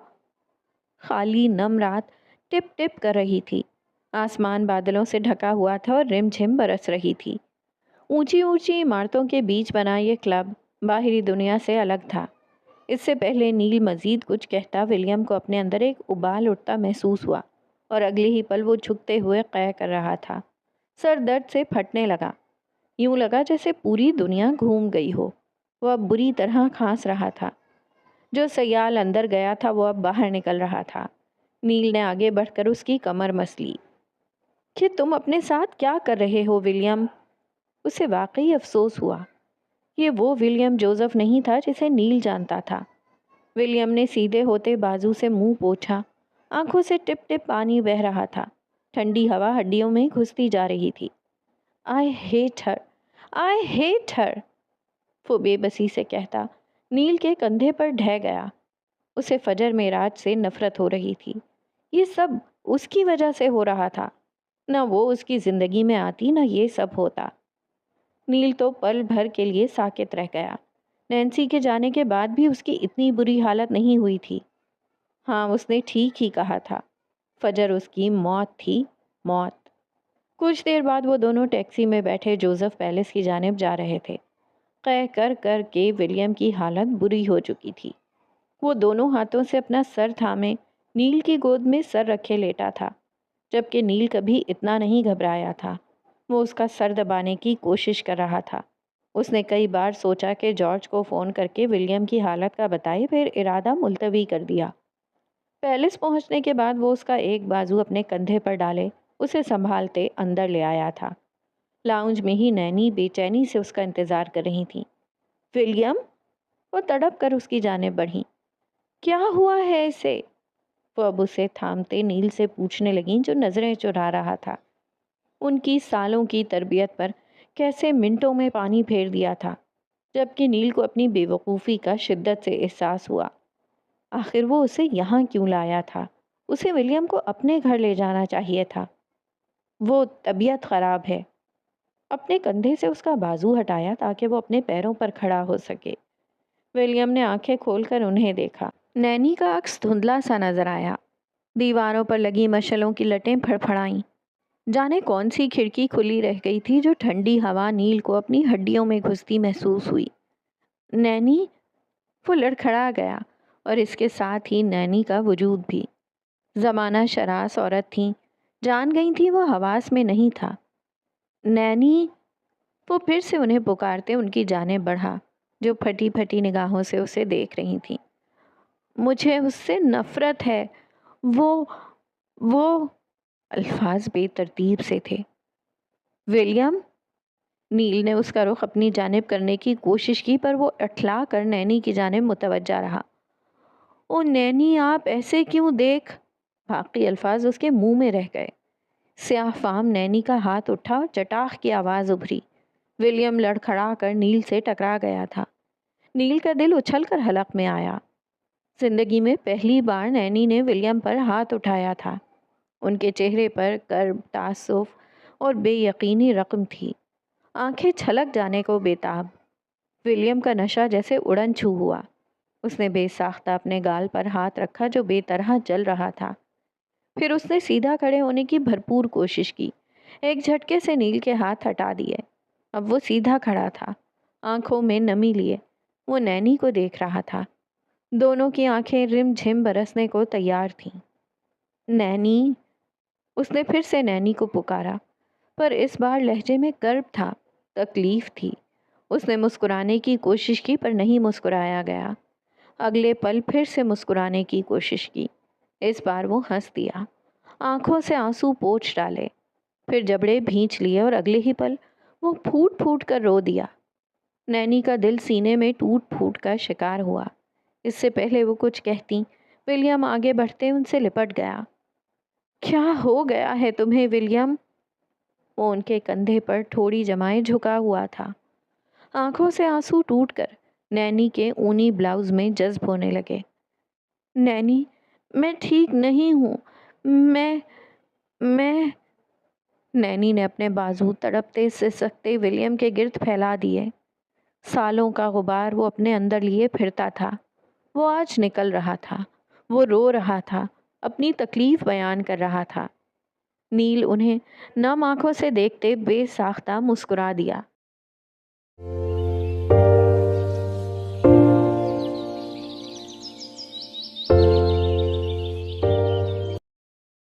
خالی نم رات ٹپ ٹپ کر رہی تھی۔ آسمان بادلوں سے ڈھکا ہوا تھا اور رم جھم برس رہی تھی۔ اونچی اونچی عمارتوں کے بیچ بنا یہ کلب باہری دنیا سے الگ تھا۔ اس سے پہلے نیل مزید کچھ کہتا ولیم کو اپنے اندر ایک ابال اٹھتا محسوس ہوا اور اگلے ہی پل وہ جھکتے ہوئے قے کر رہا تھا۔ سر درد سے پھٹنے لگا۔ یوں لگا جیسے پوری دنیا گھوم گئی ہو۔ وہ اب بری طرح کھانس رہا تھا۔ جو سیال اندر گیا تھا وہ اب باہر نکل رہا تھا۔ نیل نے آگے بڑھ کر اس کی کمر مس لی۔ کہ تم اپنے ساتھ کیا کر رہے ہو ولیم؟ اسے واقعی افسوس ہوا۔ یہ وہ ولیم جوزف نہیں تھا جسے نیل جانتا تھا۔ ولیم نے سیدھے ہوتے بازو سے منہ پوچھا۔ آنکھوں سے ٹپ ٹپ پانی بہہ رہا تھا۔ ٹھنڈی ہوا ہڈیوں میں گھستی جا رہی تھی۔ I hate her, I hate her، وہ بے بسی سے کہتا نیل کے کندھے پر ڈھہ گیا۔ اسے فجر معراج سے نفرت ہو رہی تھی۔ یہ سب اس کی وجہ سے ہو رہا تھا۔ نہ وہ اس کی زندگی میں آتی، نہ یہ سب ہوتا۔ نیل تو پل بھر کے لیے ساکت رہ گیا۔ نینسی کے جانے کے بعد بھی اس کی اتنی بری حالت نہیں ہوئی تھی۔ ہاں، اس نے ٹھیک ہی کہا تھا۔ فجر اس کی موت تھی، موت۔ کچھ دیر بعد وہ دونوں ٹیکسی میں بیٹھے جوزف پیلس کی جانب جا رہے تھے۔ قے کر کر کے ولیم کی حالت بری ہو چکی تھی۔ وہ دونوں ہاتھوں سے اپنا سر تھامے نیل کی گود میں سر رکھے لیٹا تھا، جبکہ نیل کبھی اتنا نہیں گھبرایا تھا۔ وہ اس کا سر دبانے کی کوشش کر رہا تھا۔ اس نے کئی بار سوچا کہ جارج کو فون کر کے ولیم کی حالت کا بتائے، پھر ارادہ ملتوی کر دیا۔ پیلس پہنچنے کے بعد وہ اس کا ایک بازو اپنے کندھے پر ڈالے اسے سنبھالتے اندر لے آیا تھا۔ لاؤنج میں ہی نینی بے چینی سے اس کا انتظار کر رہی تھیں۔ ولیم، وہ تڑپ کر اس کی جانب بڑھیں۔ کیا ہوا ہے اسے؟ وہ اب اسے تھامتے نیل سے پوچھنے لگیں جو نظریں چرا رہا تھا۔ ان کی سالوں کی تربیت پر کیسے منٹوں میں پانی پھیر دیا تھا، جبکہ نیل کو اپنی بے وقوفی کا شدت سے احساس ہوا۔ آخر وہ اسے یہاں کیوں لایا تھا؟ اسے ولیم کو اپنے گھر لے جانا چاہیے تھا۔ وہ طبیعت خراب ہے۔ اپنے کندھے سے اس کا بازو ہٹایا تاکہ وہ اپنے پیروں پر کھڑا ہو سکے۔ ولیم نے آنکھیں کھول کر انہیں دیکھا۔ نینی کا عکس دھندلا سا نظر آیا۔ دیواروں پر لگی مشعلوں کی لٹیں پھڑپھڑائیں۔ جانے کون سی کھڑکی کھلی رہ گئی تھی جو ٹھنڈی ہوا نیل کو اپنی ہڈیوں میں گھستی محسوس ہوئی۔ نینی؟ وہ لڑکھڑا گیا، اور اس کے ساتھ ہی نینی کا وجود بھی۔ زمانہ شراس عورت تھیں، جان گئی تھی وہ حواس میں نہیں تھا۔ نینی؟ وہ پھر سے انہیں پکارتے ان کی جانب بڑھا، جو پھٹی پھٹی نگاہوں سے اسے دیکھ رہی تھیں۔ مجھے اس سے نفرت ہے۔ وہ الفاظ بے ترتیب سے تھے۔ ولیم؟ نیل نے اس کا رخ اپنی جانب کرنے کی کوشش کی، پر وہ اٹھلا کر نینی کی جانب متوجہ رہا۔ او نینی، آپ ایسے کیوں دیکھ؟ باقی الفاظ اس کے منہ میں رہ گئے۔ سیاہ فام نینی کا ہاتھ اٹھا اور چٹاخ کی آواز ابھری۔ ولیم لڑکھڑا کر نیل سے ٹکرا گیا تھا۔ نیل کا دل اچھل کر حلق میں آیا۔ زندگی میں پہلی بار نینی نے ولیم پر ہاتھ اٹھایا تھا۔ ان کے چہرے پر کرب، تعصب اور بے یقینی رقم تھی۔ آنکھیں چھلک جانے کو بےتاب۔ ولیم کا نشہ جیسے اڑن چھو ہوا۔ اس نے بے ساختہ اپنے گال پر ہاتھ رکھا جو بے طرح جل رہا تھا۔ پھر اس نے سیدھا کھڑے ہونے کی بھرپور کوشش کی، ایک جھٹکے سے نیل کے ہاتھ ہٹا دیے۔ اب وہ سیدھا کھڑا تھا، آنکھوں میں نمی لیے وہ نینی کو دیکھ رہا تھا۔ دونوں کی آنکھیں رم جھم برسنے کو تیار تھیں۔ نینی، اس نے پھر سے نینی کو پکارا، پر اس بار لہجے میں کرب تھا، تکلیف تھی۔ اس نے مسکرانے کی کوشش کی پر نہیں مسکرایا گیا۔ اگلے پل پھر سے مسکرانے کی کوشش کی، اس بار وہ ہنس دیا، آنکھوں سے آنسو پوچھ ڈالے، پھر جبڑے بھینچ لیے اور اگلے ہی پل وہ پھوٹ پھوٹ کر رو دیا۔ نینی کا دل سینے میں ٹوٹ پھوٹ کا شکار ہوا۔ اس سے پہلے وہ کچھ کہتی، ولیم آگے بڑھتے ان سے لپٹ گیا۔ کیا ہو گیا ہے تمہیں ولیم؟ وہ ان کے کندھے پر ٹھوڑی جمائے جھکا ہوا تھا۔ آنکھوں سے آنسو ٹوٹ کر نینی کے اونی بلاؤز میں جذب ہونے لگے۔ نینی، میں ٹھیک نہیں ہوں، میں نینی نے اپنے بازو تڑپتے سسکتے ولیم کے گرد پھیلا دیے۔ سالوں کا غبار وہ اپنے اندر لیے پھرتا تھا، وہ آج نکل رہا تھا۔ وہ رو رہا تھا، اپنی تکلیف بیان کر رہا تھا۔ نیل انہیں نم آنکھوں سے دیکھتے بے ساختہ مسکرا دیا۔